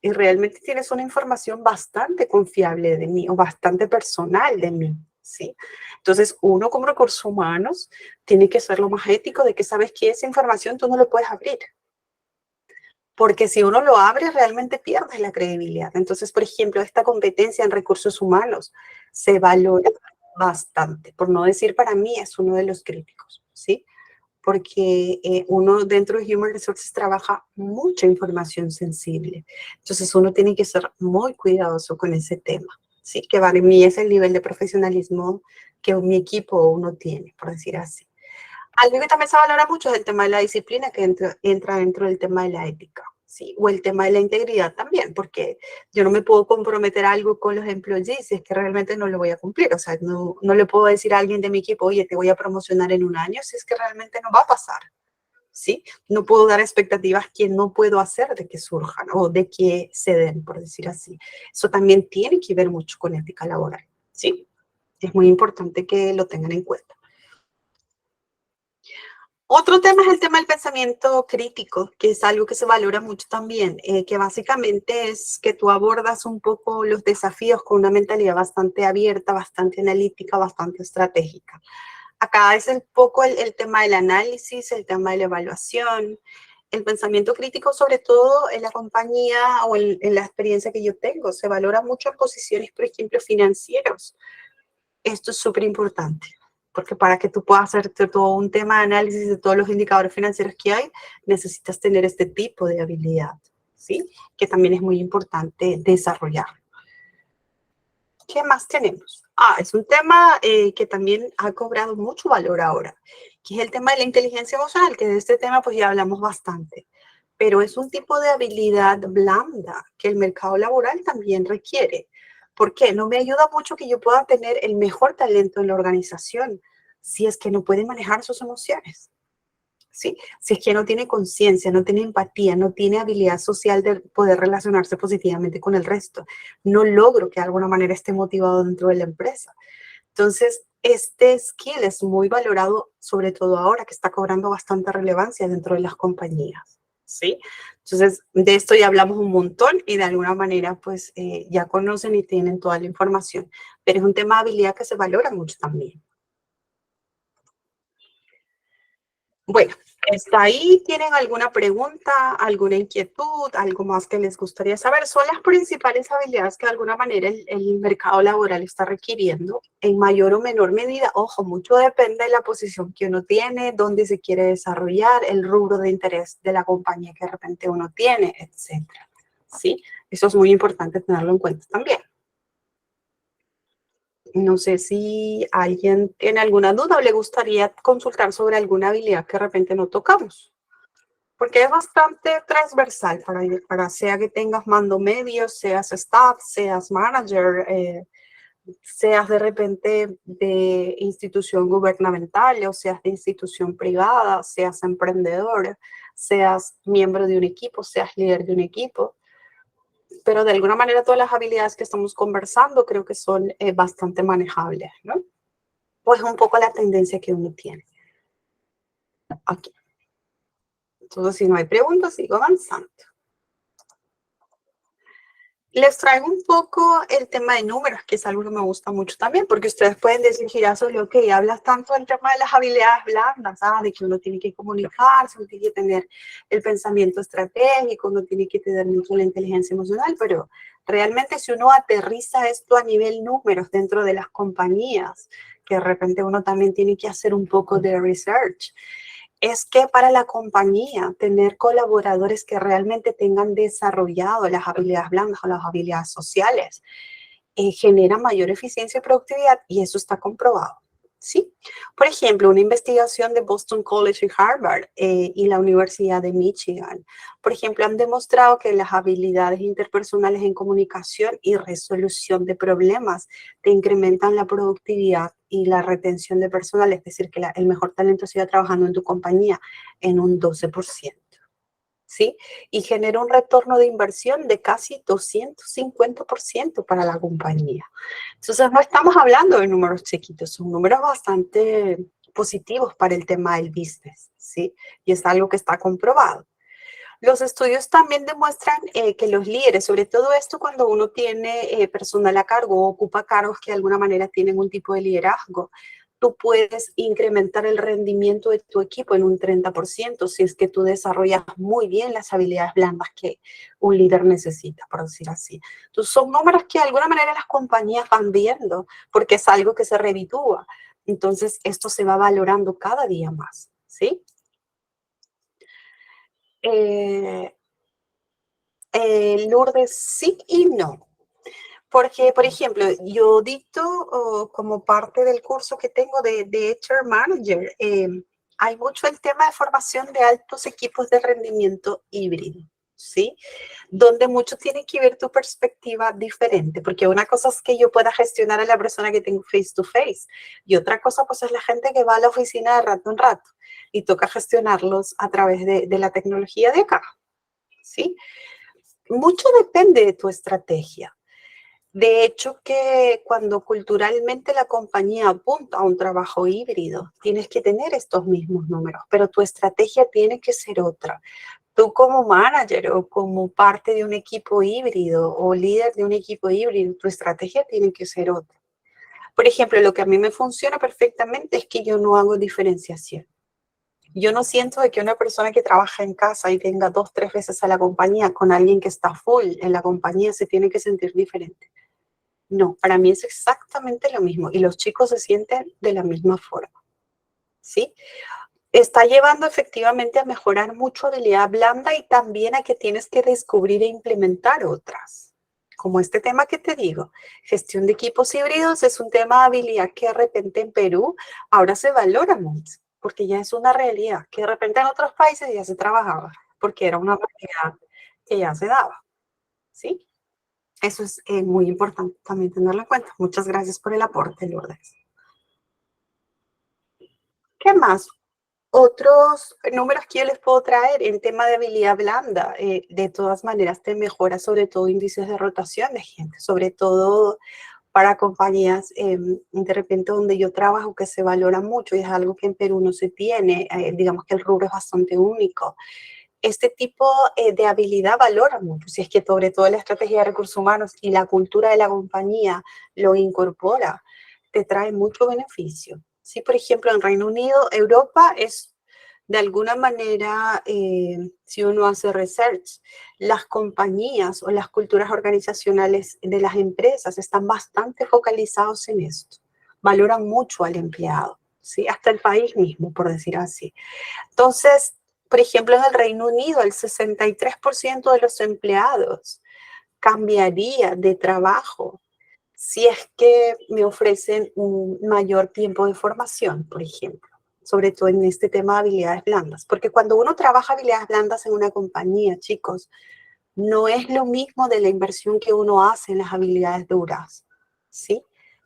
Y realmente tienes una información bastante confiable de mí o bastante personal de mí, ¿sí? Entonces, uno como recursos humanos tiene que ser lo más ético de que sabes que esa información tú no lo puedes abrir. Porque si uno lo abre, realmente pierdes la credibilidad. Entonces, por ejemplo, esta competencia en recursos humanos se valora bastante. Por no decir, para mí es uno de los críticos, ¿sí? Porque uno dentro de Human Resources trabaja mucha información sensible. Entonces, uno tiene que ser muy cuidadoso con ese tema, ¿sí? Que para mí es el nivel de profesionalismo que mi equipo uno tiene, por decir así. Algo que también se valora mucho es el tema de la disciplina, que entra dentro del tema de la ética, ¿sí? O el tema de la integridad también, porque yo no me puedo comprometer algo con los employees si es que realmente no lo voy a cumplir. O sea, no le puedo decir a alguien de mi equipo, oye, te voy a promocionar en un año, si es que realmente no va a pasar, ¿sí? No puedo dar expectativas que no puedo hacer de que surjan o de que se den, por decir así. Eso también tiene que ver mucho con ética laboral, ¿sí? Es muy importante que lo tengan en cuenta. Otro tema es el tema del pensamiento crítico, que es algo que se valora mucho también, que básicamente es que tú abordas un poco los desafíos con una mentalidad bastante abierta, bastante analítica, bastante estratégica. Acá es un poco el tema del análisis, el tema de la evaluación, el pensamiento crítico, sobre todo en la compañía o en la experiencia que yo tengo. Se valora mucho en posiciones, por ejemplo, financieros. Esto es súper importante, porque para que tú puedas hacer todo un tema de análisis de todos los indicadores financieros que hay, necesitas tener este tipo de habilidad, ¿sí? Que también es muy importante desarrollar. ¿Qué más tenemos? Es un tema que también ha cobrado mucho valor ahora, que es el tema de la inteligencia emocional, que de este tema pues ya hablamos bastante, pero es un tipo de habilidad blanda que el mercado laboral también requiere. ¿Por qué? No me ayuda mucho que yo pueda tener el mejor talento en la organización si es que no puede manejar sus emociones, ¿sí? Si es que no tiene conciencia, no tiene empatía, no tiene habilidad social de poder relacionarse positivamente con el resto. No logro que de alguna manera esté motivado dentro de la empresa. Entonces, este skill es muy valorado, sobre todo ahora que está cobrando bastante relevancia dentro de las compañías, ¿sí? Entonces, de esto ya hablamos un montón y de alguna manera, pues, ya conocen y tienen toda la información. Pero es un tema de habilidad que se valora mucho también. Bueno, está ahí. ¿Tienen alguna pregunta, alguna inquietud, algo más que les gustaría saber? Son las principales habilidades que de alguna manera el mercado laboral está requiriendo en mayor o menor medida. Ojo, mucho depende de la posición que uno tiene, dónde se quiere desarrollar, el rubro de interés de la compañía que de repente uno tiene, etcétera. ¿Sí? Eso es muy importante tenerlo en cuenta también. No sé si alguien tiene alguna duda o le gustaría consultar sobre alguna habilidad que de repente no tocamos. Porque es bastante transversal para sea que tengas mando medio, seas staff, seas manager, seas de repente de institución gubernamental o seas de institución privada, seas emprendedor, seas miembro de un equipo, seas líder de un equipo. Pero de alguna manera todas las habilidades que estamos conversando creo que son bastante manejables, ¿no? Pues un poco la tendencia que uno tiene. Aquí. Entonces, si no hay preguntas, sigo avanzando. Les traigo un poco el tema de números, que es algo que me gusta mucho también, porque ustedes pueden decir, Girasoli, ok, hablas tanto del tema de las habilidades blandas, de que uno tiene que comunicarse, uno tiene que tener el pensamiento estratégico, uno tiene que tener mucho la inteligencia emocional, pero realmente si uno aterriza esto a nivel números dentro de las compañías, que de repente uno también tiene que hacer un poco de research, es que para la compañía tener colaboradores que realmente tengan desarrollado las habilidades blandas o las habilidades sociales genera mayor eficiencia y productividad y eso está comprobado. ¿Sí? Por ejemplo, una investigación de Boston College y Harvard y la Universidad de Michigan, por ejemplo, han demostrado que las habilidades interpersonales en comunicación y resolución de problemas te incrementan la productividad y la retención de personal, es decir, que el mejor talento siga trabajando en tu compañía en un 12%. ¿Sí? Y genera un retorno de inversión de casi 250% para la compañía. Entonces, no estamos hablando de números chiquitos, son números bastante positivos para el tema del business, ¿sí? Y es algo que está comprobado. Los estudios también demuestran que los líderes, sobre todo esto cuando uno tiene personal a cargo o ocupa cargos que de alguna manera tienen un tipo de liderazgo, tú puedes incrementar el rendimiento de tu equipo en un 30% si es que tú desarrollas muy bien las habilidades blandas que un líder necesita, por decir así. Entonces, son números que de alguna manera las compañías van viendo porque es algo que se reditúa. Entonces, esto se va valorando cada día más, ¿sí? Lourdes, sí y no. Porque, por ejemplo, yo dicto como parte del curso que tengo de HR Manager, hay mucho el tema de formación de altos equipos de rendimiento híbrido, ¿sí? Donde mucho tiene que ver tu perspectiva diferente, porque una cosa es que yo pueda gestionar a la persona que tengo face to face y otra cosa pues es la gente que va a la oficina de rato en rato y toca gestionarlos a través de la tecnología de acá, ¿sí? Mucho depende de tu estrategia. De hecho, que cuando culturalmente la compañía apunta a un trabajo híbrido, tienes que tener estos mismos números, pero tu estrategia tiene que ser otra. Tú como manager o como parte de un equipo híbrido o líder de un equipo híbrido, tu estrategia tiene que ser otra. Por ejemplo, lo que a mí me funciona perfectamente es que yo no hago diferenciación. Yo no siento de que una persona que trabaja en casa y venga 2, 3 veces a la compañía con alguien que está full en la compañía se tiene que sentir diferente. No, para mí es exactamente lo mismo y los chicos se sienten de la misma forma, ¿sí? Está llevando efectivamente a mejorar mucho habilidad blanda y también a que tienes que descubrir e implementar otras. Como este tema que te digo, gestión de equipos híbridos es un tema de habilidad que de repente en Perú ahora se valora mucho, porque ya es una realidad, que de repente en otros países ya se trabajaba, porque era una realidad que ya se daba, ¿sí? Eso es muy importante también tenerlo en cuenta. Muchas gracias por el aporte, Lourdes. ¿Qué más? Otros números que yo les puedo traer en tema de habilidad blanda, de todas maneras te mejora sobre todo índices de rotación de gente, sobre todo para compañías de repente donde yo trabajo que se valora mucho y es algo que en Perú no se tiene, digamos que el rubro es bastante único. Este tipo de habilidad valora mucho, si es que sobre todo la estrategia de recursos humanos y la cultura de la compañía lo incorpora, te trae mucho beneficio. Sí, por ejemplo, en Reino Unido, Europa es de alguna manera, si uno hace research, las compañías o las culturas organizacionales de las empresas están bastante focalizados en esto. Valoran mucho al empleado, ¿sí? Hasta el país mismo, por decir así. Entonces, por ejemplo, en el Reino Unido, el 63% de los empleados cambiaría de trabajo si es que me ofrecen un mayor tiempo de formación, por ejemplo, sobre todo en este tema de habilidades blandas. Porque cuando uno trabaja habilidades blandas en una compañía, chicos, no es lo mismo de la inversión que uno hace en las habilidades duras, ¿sí?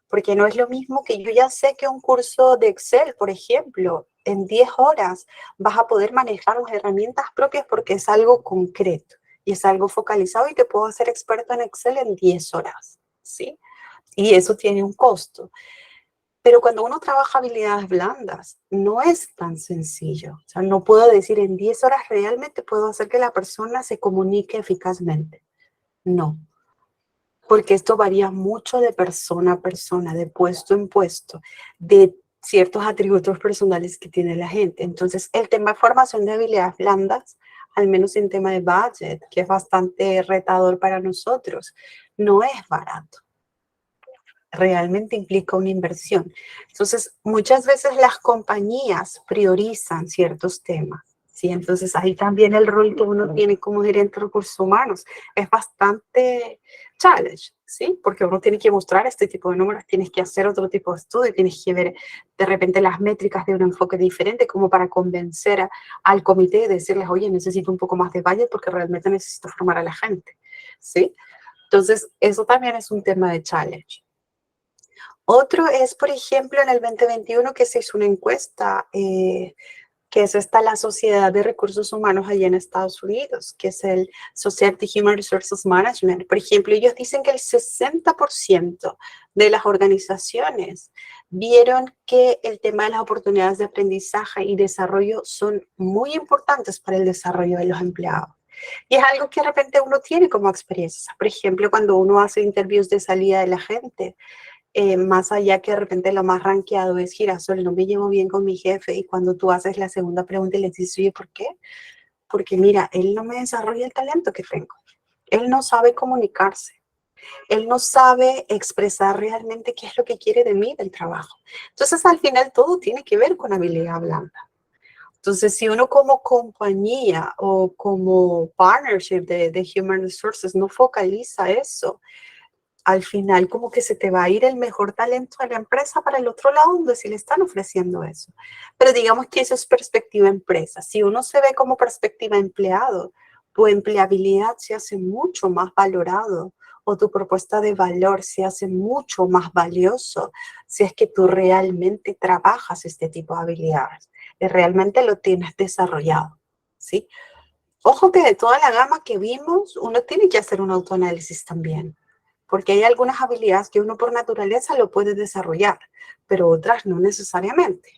Porque no es lo mismo que yo ya sé que un curso de Excel, por ejemplo, en 10 horas vas a poder manejar las herramientas propias porque es algo concreto y es algo focalizado y te puedo hacer experto en Excel en 10 horas, ¿sí? Y eso tiene un costo. Pero cuando uno trabaja habilidades blandas, no es tan sencillo. O sea, no puedo decir en 10 horas realmente puedo hacer que la persona se comunique eficazmente. No, porque esto varía mucho de persona a persona, de puesto en puesto, de ciertos atributos personales que tiene la gente. Entonces, el tema de formación de habilidades blandas, al menos en tema de budget, que es bastante retador para nosotros, no es barato. Realmente implica una inversión. Entonces, muchas veces las compañías priorizan ciertos temas, ¿sí? Entonces, ahí también el rol que uno tiene como gerente de recursos humanos es bastante challenge, ¿sí? Porque uno tiene que mostrar este tipo de números, tienes que hacer otro tipo de estudio, tienes que ver de repente las métricas de un enfoque diferente como para convencer al comité y decirles, oye, necesito un poco más de budget porque realmente necesito formar a la gente, ¿sí? Entonces, eso también es un tema de challenge. Otro es, por ejemplo, en el 2021 que se hizo una encuesta, que es esta la Sociedad de Recursos Humanos allá en Estados Unidos, que es el Society Human Resources Management. Por ejemplo, ellos dicen que el 60% de las organizaciones vieron que el tema de las oportunidades de aprendizaje y desarrollo son muy importantes para el desarrollo de los empleados. Y es algo que de repente uno tiene como experiencia. Por ejemplo, cuando uno hace interviews de salida de la gente, más allá que de repente lo más rankeado es Girasol, no me llevo bien con mi jefe, y cuando tú haces la segunda pregunta y le dices, oye, ¿por qué? Porque mira, él no me desarrolla el talento que tengo, él no sabe comunicarse, él no sabe expresar realmente qué es lo que quiere de mí, del trabajo. Entonces, al final, todo tiene que ver con habilidad blanda. Entonces, si uno como compañía o como partnership de Human Resources no focaliza eso, al final como que se te va a ir el mejor talento de la empresa para el otro lado donde sí le están ofreciendo eso. Pero digamos que eso es perspectiva empresa. Si uno se ve como perspectiva empleado, tu empleabilidad se hace mucho más valorado o tu propuesta de valor se hace mucho más valioso si es que tú realmente trabajas este tipo de habilidades y realmente lo tienes desarrollado, ¿sí? Ojo que de toda la gama que vimos, uno tiene que hacer un autoanálisis también, porque hay algunas habilidades que uno por naturaleza lo puede desarrollar, pero otras no necesariamente.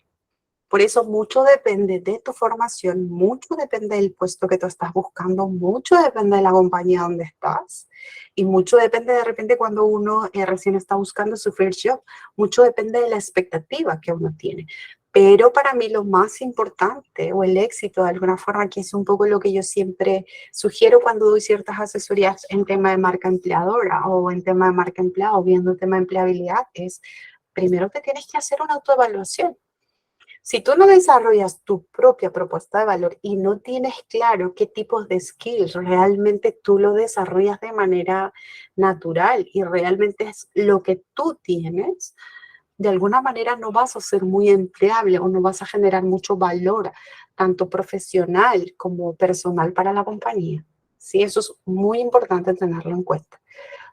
Por eso mucho depende de tu formación, mucho depende del puesto que tú estás buscando, mucho depende de la compañía donde estás y mucho depende de repente cuando uno recién está buscando su first job, mucho depende de la expectativa que uno tiene. Pero para mí lo más importante o el éxito de alguna forma, que es un poco lo que yo siempre sugiero cuando doy ciertas asesorías en tema de marca empleadora o en tema de marca empleado, viendo el tema de empleabilidad, es primero que tienes que hacer una autoevaluación. Si tú no desarrollas tu propia propuesta de valor y no tienes claro qué tipos de skills realmente tú lo desarrollas de manera natural y realmente es lo que tú tienes, de alguna manera no vas a ser muy empleable o no vas a generar mucho valor, tanto profesional como personal para la compañía. Sí, eso es muy importante tenerlo en cuenta,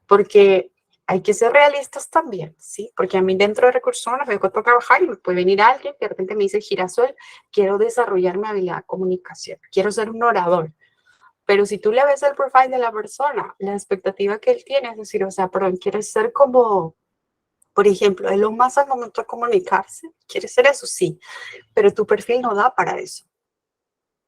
porque hay que ser realistas también, ¿sí? Porque a mí dentro de recursos humanos me cuesta trabajar y me puede venir alguien que de repente me dice, Girasol, quiero desarrollar mi habilidad de comunicación, quiero ser un orador. Pero si tú le ves el profile de la persona, la expectativa que él tiene es decir, o sea, perdón, quieres ser como Por ejemplo, Elon Musk al momento de comunicarse, quiere ser eso, sí, pero tu perfil no da para eso.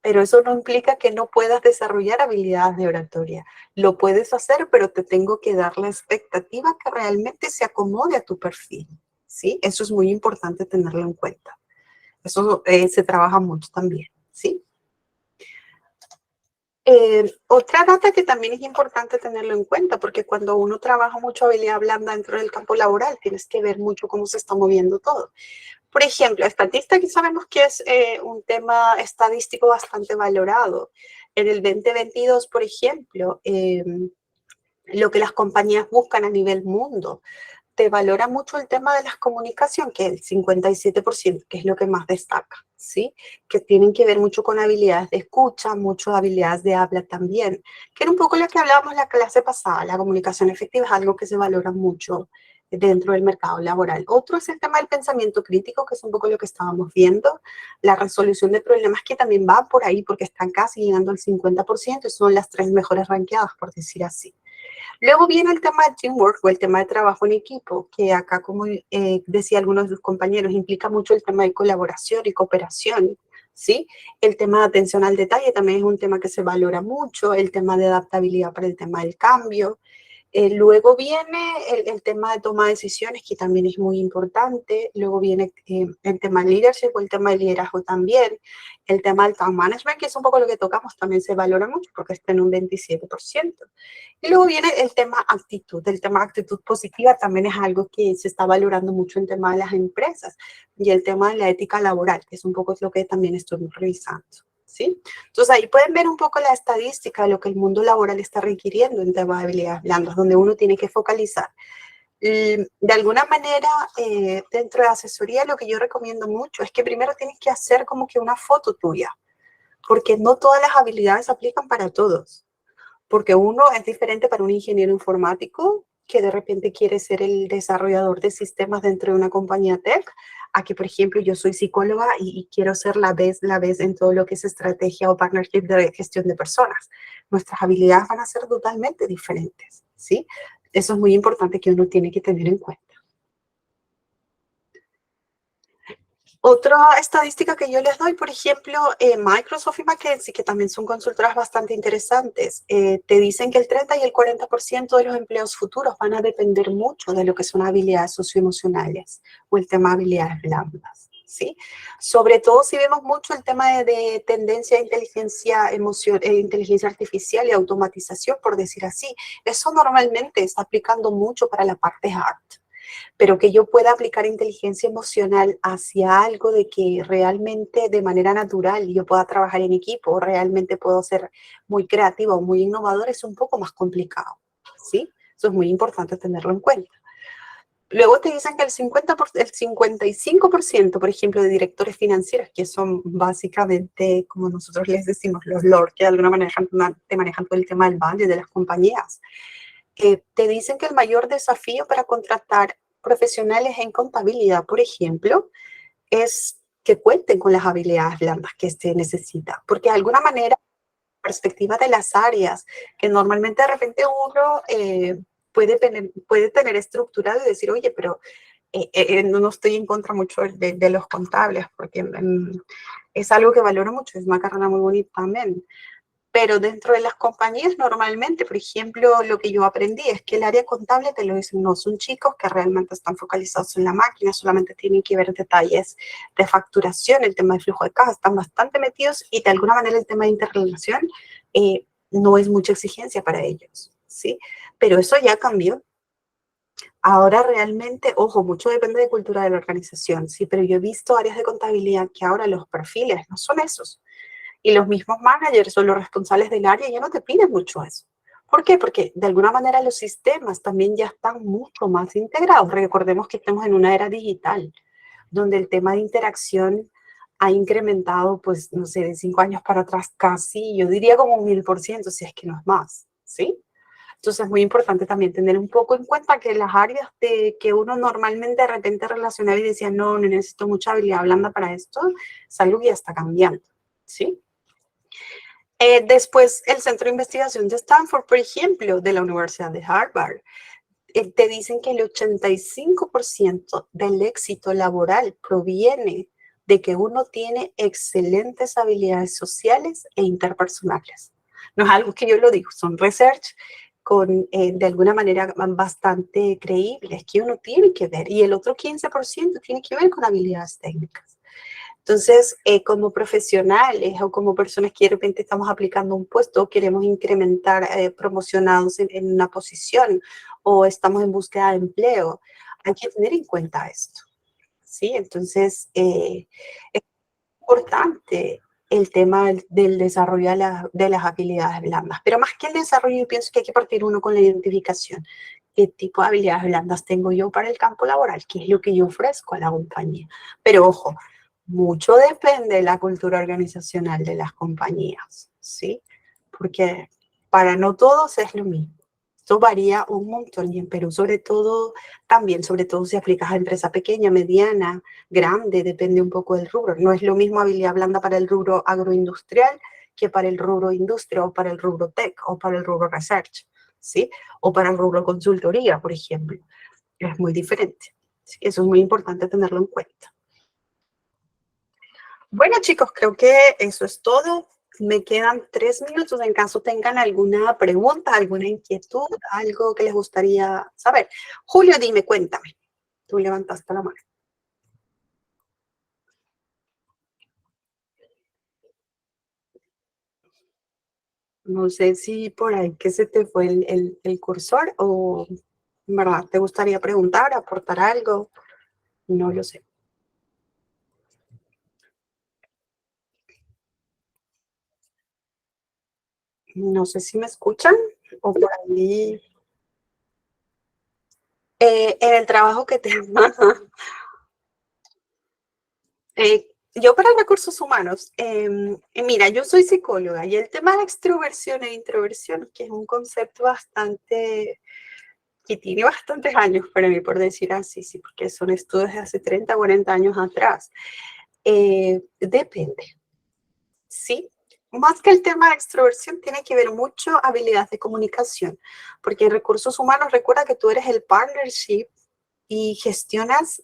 Pero eso no implica que no puedas desarrollar habilidades de oratoria. Lo puedes hacer, pero te tengo que dar la expectativa que realmente se acomode a tu perfil, ¿sí? Eso es muy importante tenerlo en cuenta. Eso se trabaja mucho también, ¿sí? Otra data que también es importante tenerlo en cuenta, porque cuando uno trabaja mucho habilidad blanda dentro del campo laboral, tienes que ver mucho cómo se está moviendo todo. Por ejemplo, estadística, que sabemos que es un tema estadístico bastante valorado. En el 2022, por ejemplo, lo que las compañías buscan a nivel mundo, te valora mucho el tema de la comunicación, que es el 57%, que es lo que más destaca, ¿sí? Que tienen que ver mucho con habilidades de escucha, mucho habilidades de habla también, que era un poco lo que hablábamos en la clase pasada. La comunicación efectiva es algo que se valora mucho dentro del mercado laboral. Otro es el tema del pensamiento crítico, que es un poco lo que estábamos viendo, la resolución de problemas, que también va por ahí porque están casi llegando al 50% y son las 3 mejores ranqueadas, por decir así. Luego viene el tema de teamwork o el tema de trabajo en equipo, que acá, como decía algunos de sus compañeros, implica mucho el tema de colaboración y cooperación, ¿sí? El tema de atención al detalle también es un tema que se valora mucho, el tema de adaptabilidad para el tema del cambio. Luego viene el tema de toma de decisiones, que también es muy importante. Luego viene el tema de leadership o el tema de liderazgo también. El tema del time management, que es un poco lo que tocamos, también se valora mucho porque está en un 27%. Y luego viene el tema actitud. El tema actitud positiva también es algo que se está valorando mucho en tema de las empresas. Y el tema de la ética laboral, que es un poco lo que también estoy revisando, ¿sí? Entonces ahí pueden ver un poco la estadística de lo que el mundo laboral está requiriendo en temas de habilidades blandas, donde uno tiene que focalizar. De alguna manera, dentro de asesoría, lo que yo recomiendo mucho es que primero tienes que hacer como que una foto tuya, porque no todas las habilidades aplican para todos. Porque uno es diferente para un ingeniero informático que de repente quiere ser el desarrollador de sistemas dentro de una compañía tech, a que, por ejemplo, yo soy psicóloga y quiero ser la vez en todo lo que es estrategia o partnership de gestión de personas. Nuestras habilidades van a ser totalmente diferentes, ¿sí? Eso es muy importante que uno tiene que tener en cuenta. Otra estadística que yo les doy, por ejemplo, Microsoft y McKinsey, que también son consultoras bastante interesantes, te dicen que el 30 y el 40% de los empleos futuros van a depender mucho de lo que son habilidades socioemocionales o el tema de habilidades blandas, ¿sí? Sobre todo si vemos mucho el tema de tendencia a inteligencia artificial y automatización, por decir así. Eso normalmente está aplicando mucho para la parte hard, pero que yo pueda aplicar inteligencia emocional hacia algo de que realmente de manera natural yo pueda trabajar en equipo, o realmente puedo ser muy creativa o muy innovadora, es un poco más complicado, ¿sí? Eso es muy importante tenerlo en cuenta. Luego te dicen que el 55%, por ejemplo, de directores financieros, que son básicamente, como nosotros les decimos, los lord, que de alguna manera te manejan todo el tema del budget de las compañías, te dicen que el mayor desafío para contratar profesionales en contabilidad, por ejemplo, es que cuenten con las habilidades blandas que se necesita, porque de alguna manera, perspectiva de las áreas, que normalmente de repente uno puede tener estructurado y decir, oye, pero no estoy en contra mucho de los contables, porque es algo que valoro mucho, es una carrera muy bonita también. Pero dentro de las compañías normalmente, por ejemplo, lo que yo aprendí es que el área contable te lo dicen, no, son chicos que realmente están focalizados en la máquina, solamente tienen que ver detalles de facturación, el tema de flujo de caja, están bastante metidos y de alguna manera el tema de interrelación no es mucha exigencia para ellos, ¿sí? Pero eso ya cambió. Ahora realmente, ojo, mucho depende de cultura de la organización, sí, pero yo he visto áreas de contabilidad que ahora los perfiles no son esos. Y los mismos managers o los responsables del área ya no te piden mucho eso. ¿Por qué? Porque de alguna manera los sistemas también ya están mucho más integrados. Recordemos que estamos en una era digital, donde el tema de interacción ha incrementado, pues, no sé, de 5 años para atrás casi, yo diría como un 1000%, si es que no es más, ¿sí? Entonces es muy importante también tener un poco en cuenta que las áreas de que uno normalmente de repente relacionaba y decía, no necesito mucha habilidad blanda para esto, es algo que ya está cambiando, ¿sí? Después, el Centro de Investigación de Stanford, por ejemplo, de la Universidad de Harvard, te dicen que el 85% del éxito laboral proviene de que uno tiene excelentes habilidades sociales e interpersonales. No es algo que yo lo digo, son research de alguna manera bastante creíbles que uno tiene que ver, y el otro 15% tiene que ver con habilidades técnicas. Entonces, como profesionales o como personas que de repente estamos aplicando un puesto, queremos incrementar promocionados en una posición o estamos en búsqueda de empleo, hay que tener en cuenta esto, ¿sí? Entonces, es importante el tema del desarrollo de las habilidades blandas, pero más que el desarrollo, yo pienso que hay que partir uno con la identificación. ¿Qué tipo de habilidades blandas tengo yo para el campo laboral? ¿Qué es lo que yo ofrezco a la compañía? Pero ojo, mucho depende de la cultura organizacional de las compañías, ¿sí? Porque para no todos es lo mismo. Esto varía un montón y en Perú sobre todo si aplicas a empresa pequeña, mediana, grande, depende un poco del rubro. No es lo mismo habilidad blanda para el rubro agroindustrial que para el rubro industria o para el rubro tech o para el rubro research, ¿sí? O para el rubro consultoría, por ejemplo. Es muy diferente. ¿Sí? Eso es muy importante tenerlo en cuenta. Bueno, chicos, creo que eso es todo. Me quedan 3 minutos en caso tengan alguna pregunta, alguna inquietud, algo que les gustaría saber. Julio, dime, cuéntame. Tú levantaste la mano. No sé si por ahí que se te fue el cursor o, en verdad, te gustaría preguntar, aportar algo. No lo sé. No sé si me escuchan o por ahí. En el trabajo que tengo. Yo para recursos humanos, mira, yo soy psicóloga y el tema de extroversión e introversión, que es un concepto que tiene bastantes años para mí, por decir así, sí, porque son estudios de hace 30, 40 años atrás, depende, ¿sí? Más que el tema de extroversión, tiene que ver mucho habilidades de comunicación, porque en recursos humanos recuerda que tú eres el partnership y gestionas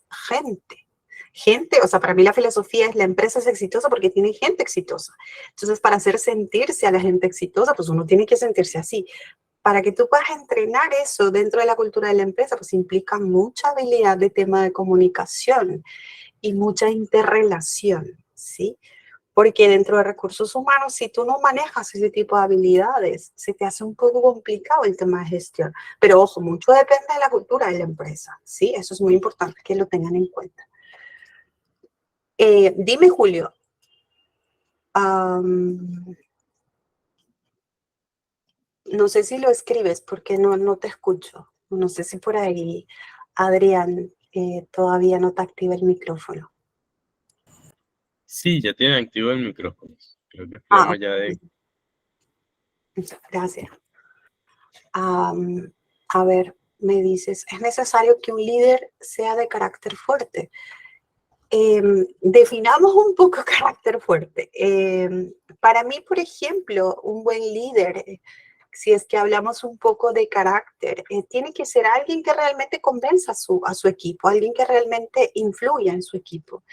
gente, o sea, para mí la filosofía es la empresa es exitosa porque tiene gente exitosa. Entonces, para hacer sentirse a la gente exitosa, pues uno tiene que sentirse así. Para que tú puedas entrenar eso dentro de la cultura de la empresa, pues implica mucha habilidad de tema de comunicación y mucha interrelación, ¿sí? Porque dentro de recursos humanos, si tú no manejas ese tipo de habilidades, se te hace un poco complicado el tema de gestión. Pero ojo, mucho depende de la cultura de la empresa, ¿sí? Eso es muy importante que lo tengan en cuenta. Dime, Julio. No sé si lo escribes porque no te escucho. No sé si por ahí, Adrián, todavía no te activa el micrófono. Sí, ya tienen activo el micrófono. Creo que es Ah, problema ya de... gracias. A ver, me dices, ¿es necesario que un líder sea de carácter fuerte? Definamos un poco carácter fuerte. Para mí, por ejemplo, un buen líder, si es que hablamos un poco de carácter, tiene que ser alguien que realmente convenza a su equipo, alguien que realmente influya en su equipo.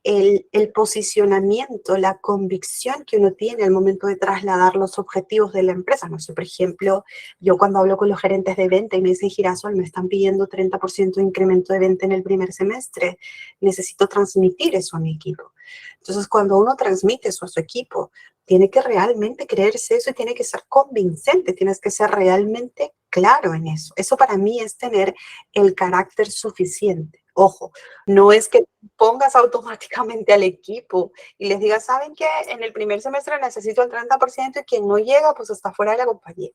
El posicionamiento, la convicción que uno tiene al momento de trasladar los objetivos de la empresa. No sé, por ejemplo, yo cuando hablo con los gerentes de venta y me dicen, Girasol, me están pidiendo 30% de incremento de venta en el primer semestre, necesito transmitir eso a mi equipo. Entonces, cuando uno transmite eso a su equipo, tiene que realmente creerse eso y tiene que ser convincente, tienes que ser realmente claro en eso. Eso para mí es tener el carácter suficiente. Ojo, no es que pongas automáticamente al equipo y les digas, ¿saben qué? En el primer semestre necesito el 30% y quien no llega, pues está fuera de la compañía.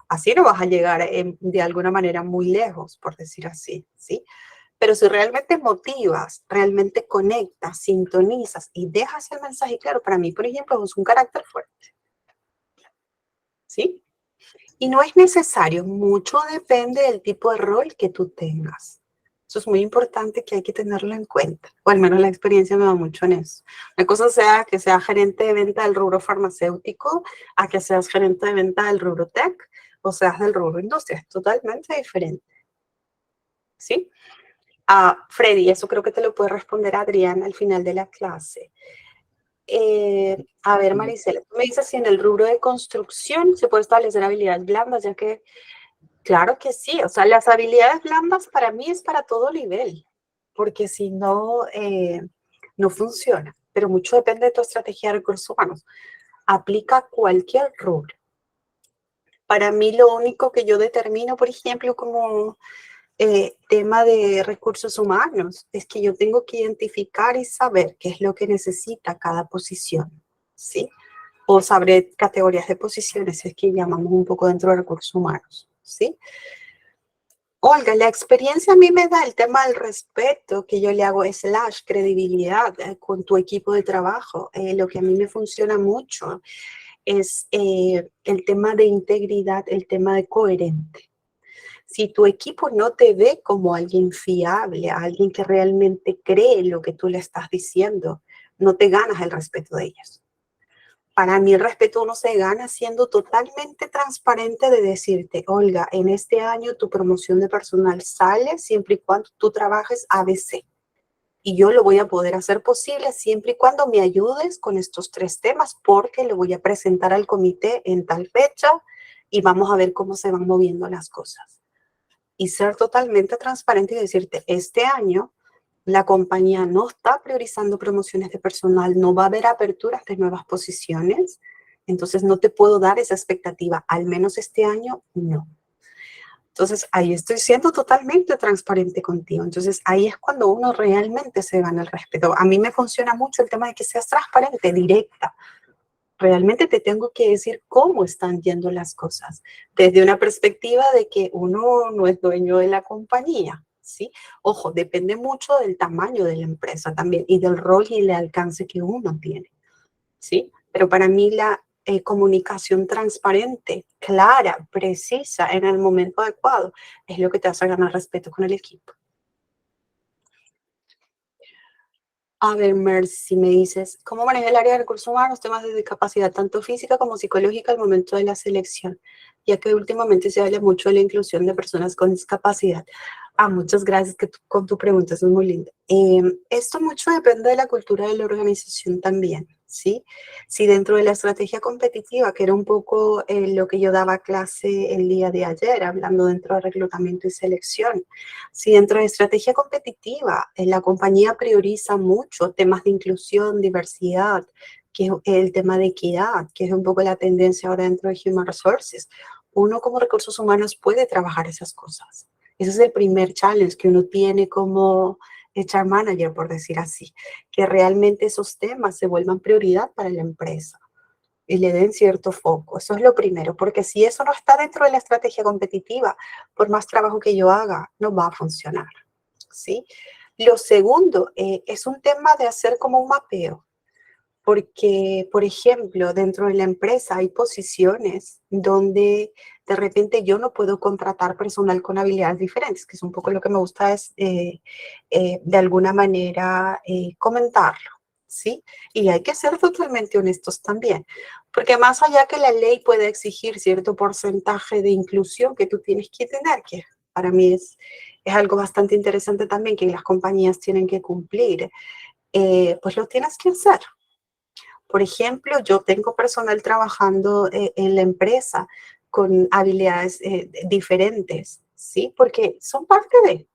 Así no vas a llegar de alguna manera muy lejos, por decir así, ¿sí? Pero si realmente motivas, realmente conectas, sintonizas y dejas el mensaje claro, para mí, por ejemplo, es un carácter fuerte, ¿sí? Y no es necesario, mucho depende del tipo de rol que tú tengas. Eso es muy importante que hay que tenerlo en cuenta, o al menos la experiencia me da mucho en eso. Una cosa sea que seas gerente de venta del rubro farmacéutico, a que seas gerente de venta del rubro tech, o seas del rubro industria, es totalmente diferente. ¿sí? Freddy, eso creo que te lo puede responder Adrián al final de la clase. A ver, Maricela, tú me dices si en el rubro de construcción se puede establecer habilidades blandas, ya que, claro que sí, o sea, las habilidades blandas para mí es para todo nivel, porque si no, no funciona, pero mucho depende de tu estrategia de recursos humanos. Aplica a cualquier rubro. Para mí lo único que yo determino, por ejemplo, como tema de recursos humanos, es que yo tengo que identificar y saber qué es lo que necesita cada posición, ¿sí? O saber categorías de posiciones, es que llamamos un poco dentro de recursos humanos, ¿sí? Olga, la experiencia a mí me da el tema del respeto que yo le hago / credibilidad con tu equipo de trabajo. Lo que a mí me funciona mucho es el tema de integridad, el tema de coherente. Si tu equipo no te ve como alguien fiable, alguien que realmente cree lo que tú le estás diciendo, no te ganas el respeto de ellos. Para mí el respeto uno se gana siendo totalmente transparente de decirte, Olga, en este año tu promoción de personal sale siempre y cuando tú trabajes ABC. Y yo lo voy a poder hacer posible siempre y cuando me ayudes con estos 3 temas porque lo voy a presentar al comité en tal fecha y vamos a ver cómo se van moviendo las cosas. Y ser totalmente transparente y decirte, este año la compañía no está priorizando promociones de personal, no va a haber aperturas de nuevas posiciones, entonces no te puedo dar esa expectativa, al menos este año no. Entonces ahí estoy siendo totalmente transparente contigo, entonces ahí es cuando uno realmente se gana el respeto. A mí me funciona mucho el tema de que seas transparente, directa. Realmente te tengo que decir cómo están yendo las cosas, desde una perspectiva de que uno no es dueño de la compañía, ¿sí? Ojo, depende mucho del tamaño de la empresa también y del rol y el alcance que uno tiene, ¿sí? Pero para mí la comunicación transparente, clara, precisa, en el momento adecuado, es lo que te hace ganar respeto con el equipo. A ver, Mercy, me dices, ¿cómo maneja el área de recursos humanos temas de discapacidad, tanto física como psicológica, al momento de la selección? Ya que últimamente se habla mucho de la inclusión de personas con discapacidad. Muchas gracias con tu pregunta, eso es muy lindo. Esto mucho depende de la cultura de la organización también, ¿sí? Si dentro de la estrategia competitiva, que era un poco lo que yo daba clase el día de ayer, hablando dentro de reclutamiento y selección, si dentro de estrategia competitiva la compañía prioriza mucho temas de inclusión, diversidad, que es el tema de equidad, que es un poco la tendencia ahora dentro de Human Resources, uno como recursos humanos puede trabajar esas cosas. Ese es el primer challenge que uno tiene como HR manager, por decir así, que realmente esos temas se vuelvan prioridad para la empresa y le den cierto foco. Eso es lo primero, porque si eso no está dentro de la estrategia competitiva, por más trabajo que yo haga, no va a funcionar, ¿sí? Lo segundo es un tema de hacer como un mapeo, porque, por ejemplo, dentro de la empresa hay posiciones donde de repente yo no puedo contratar personal con habilidades diferentes, que es un poco lo que me gusta es, de alguna manera, comentarlo, ¿sí? Y hay que ser totalmente honestos también, porque más allá que la ley puede exigir cierto porcentaje de inclusión que tú tienes que tener, que para mí es algo bastante interesante también que las compañías tienen que cumplir, pues lo tienes que hacer. Por ejemplo, yo tengo personal trabajando en la empresa con habilidades diferentes, ¿sí? Porque son parte de,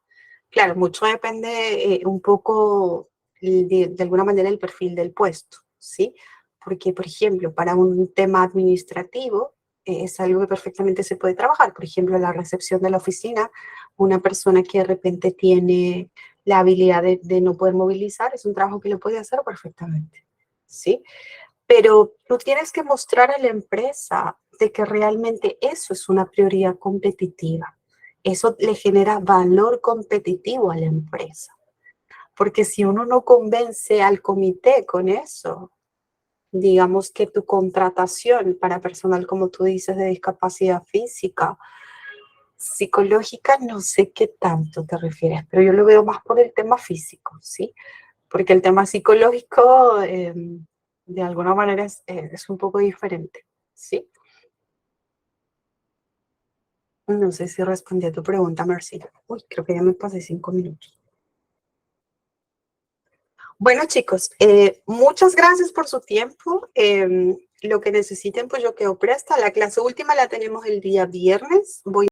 claro, mucho depende un poco de alguna manera el perfil del puesto, ¿sí? Porque, por ejemplo, para un tema administrativo es algo que perfectamente se puede trabajar. Por ejemplo, la recepción de la oficina, una persona que de repente tiene la habilidad de no poder movilizar, es un trabajo que lo puede hacer perfectamente, ¿sí? Pero tú tienes que mostrar a la empresa de que realmente eso es una prioridad competitiva. Eso le genera valor competitivo a la empresa. Porque si uno no convence al comité con eso, digamos que tu contratación para personal, como tú dices, de discapacidad física, psicológica, no sé qué tanto te refieres, pero yo lo veo más por el tema físico, ¿sí? Porque el tema psicológico, de alguna manera, es un poco diferente, ¿sí? No sé si respondí a tu pregunta, Marcela. Uy, creo que ya me pasé 5 minutos. Bueno, chicos, muchas gracias por su tiempo. Lo que necesiten, pues yo quedo presta. La clase última la tenemos el día viernes. Voy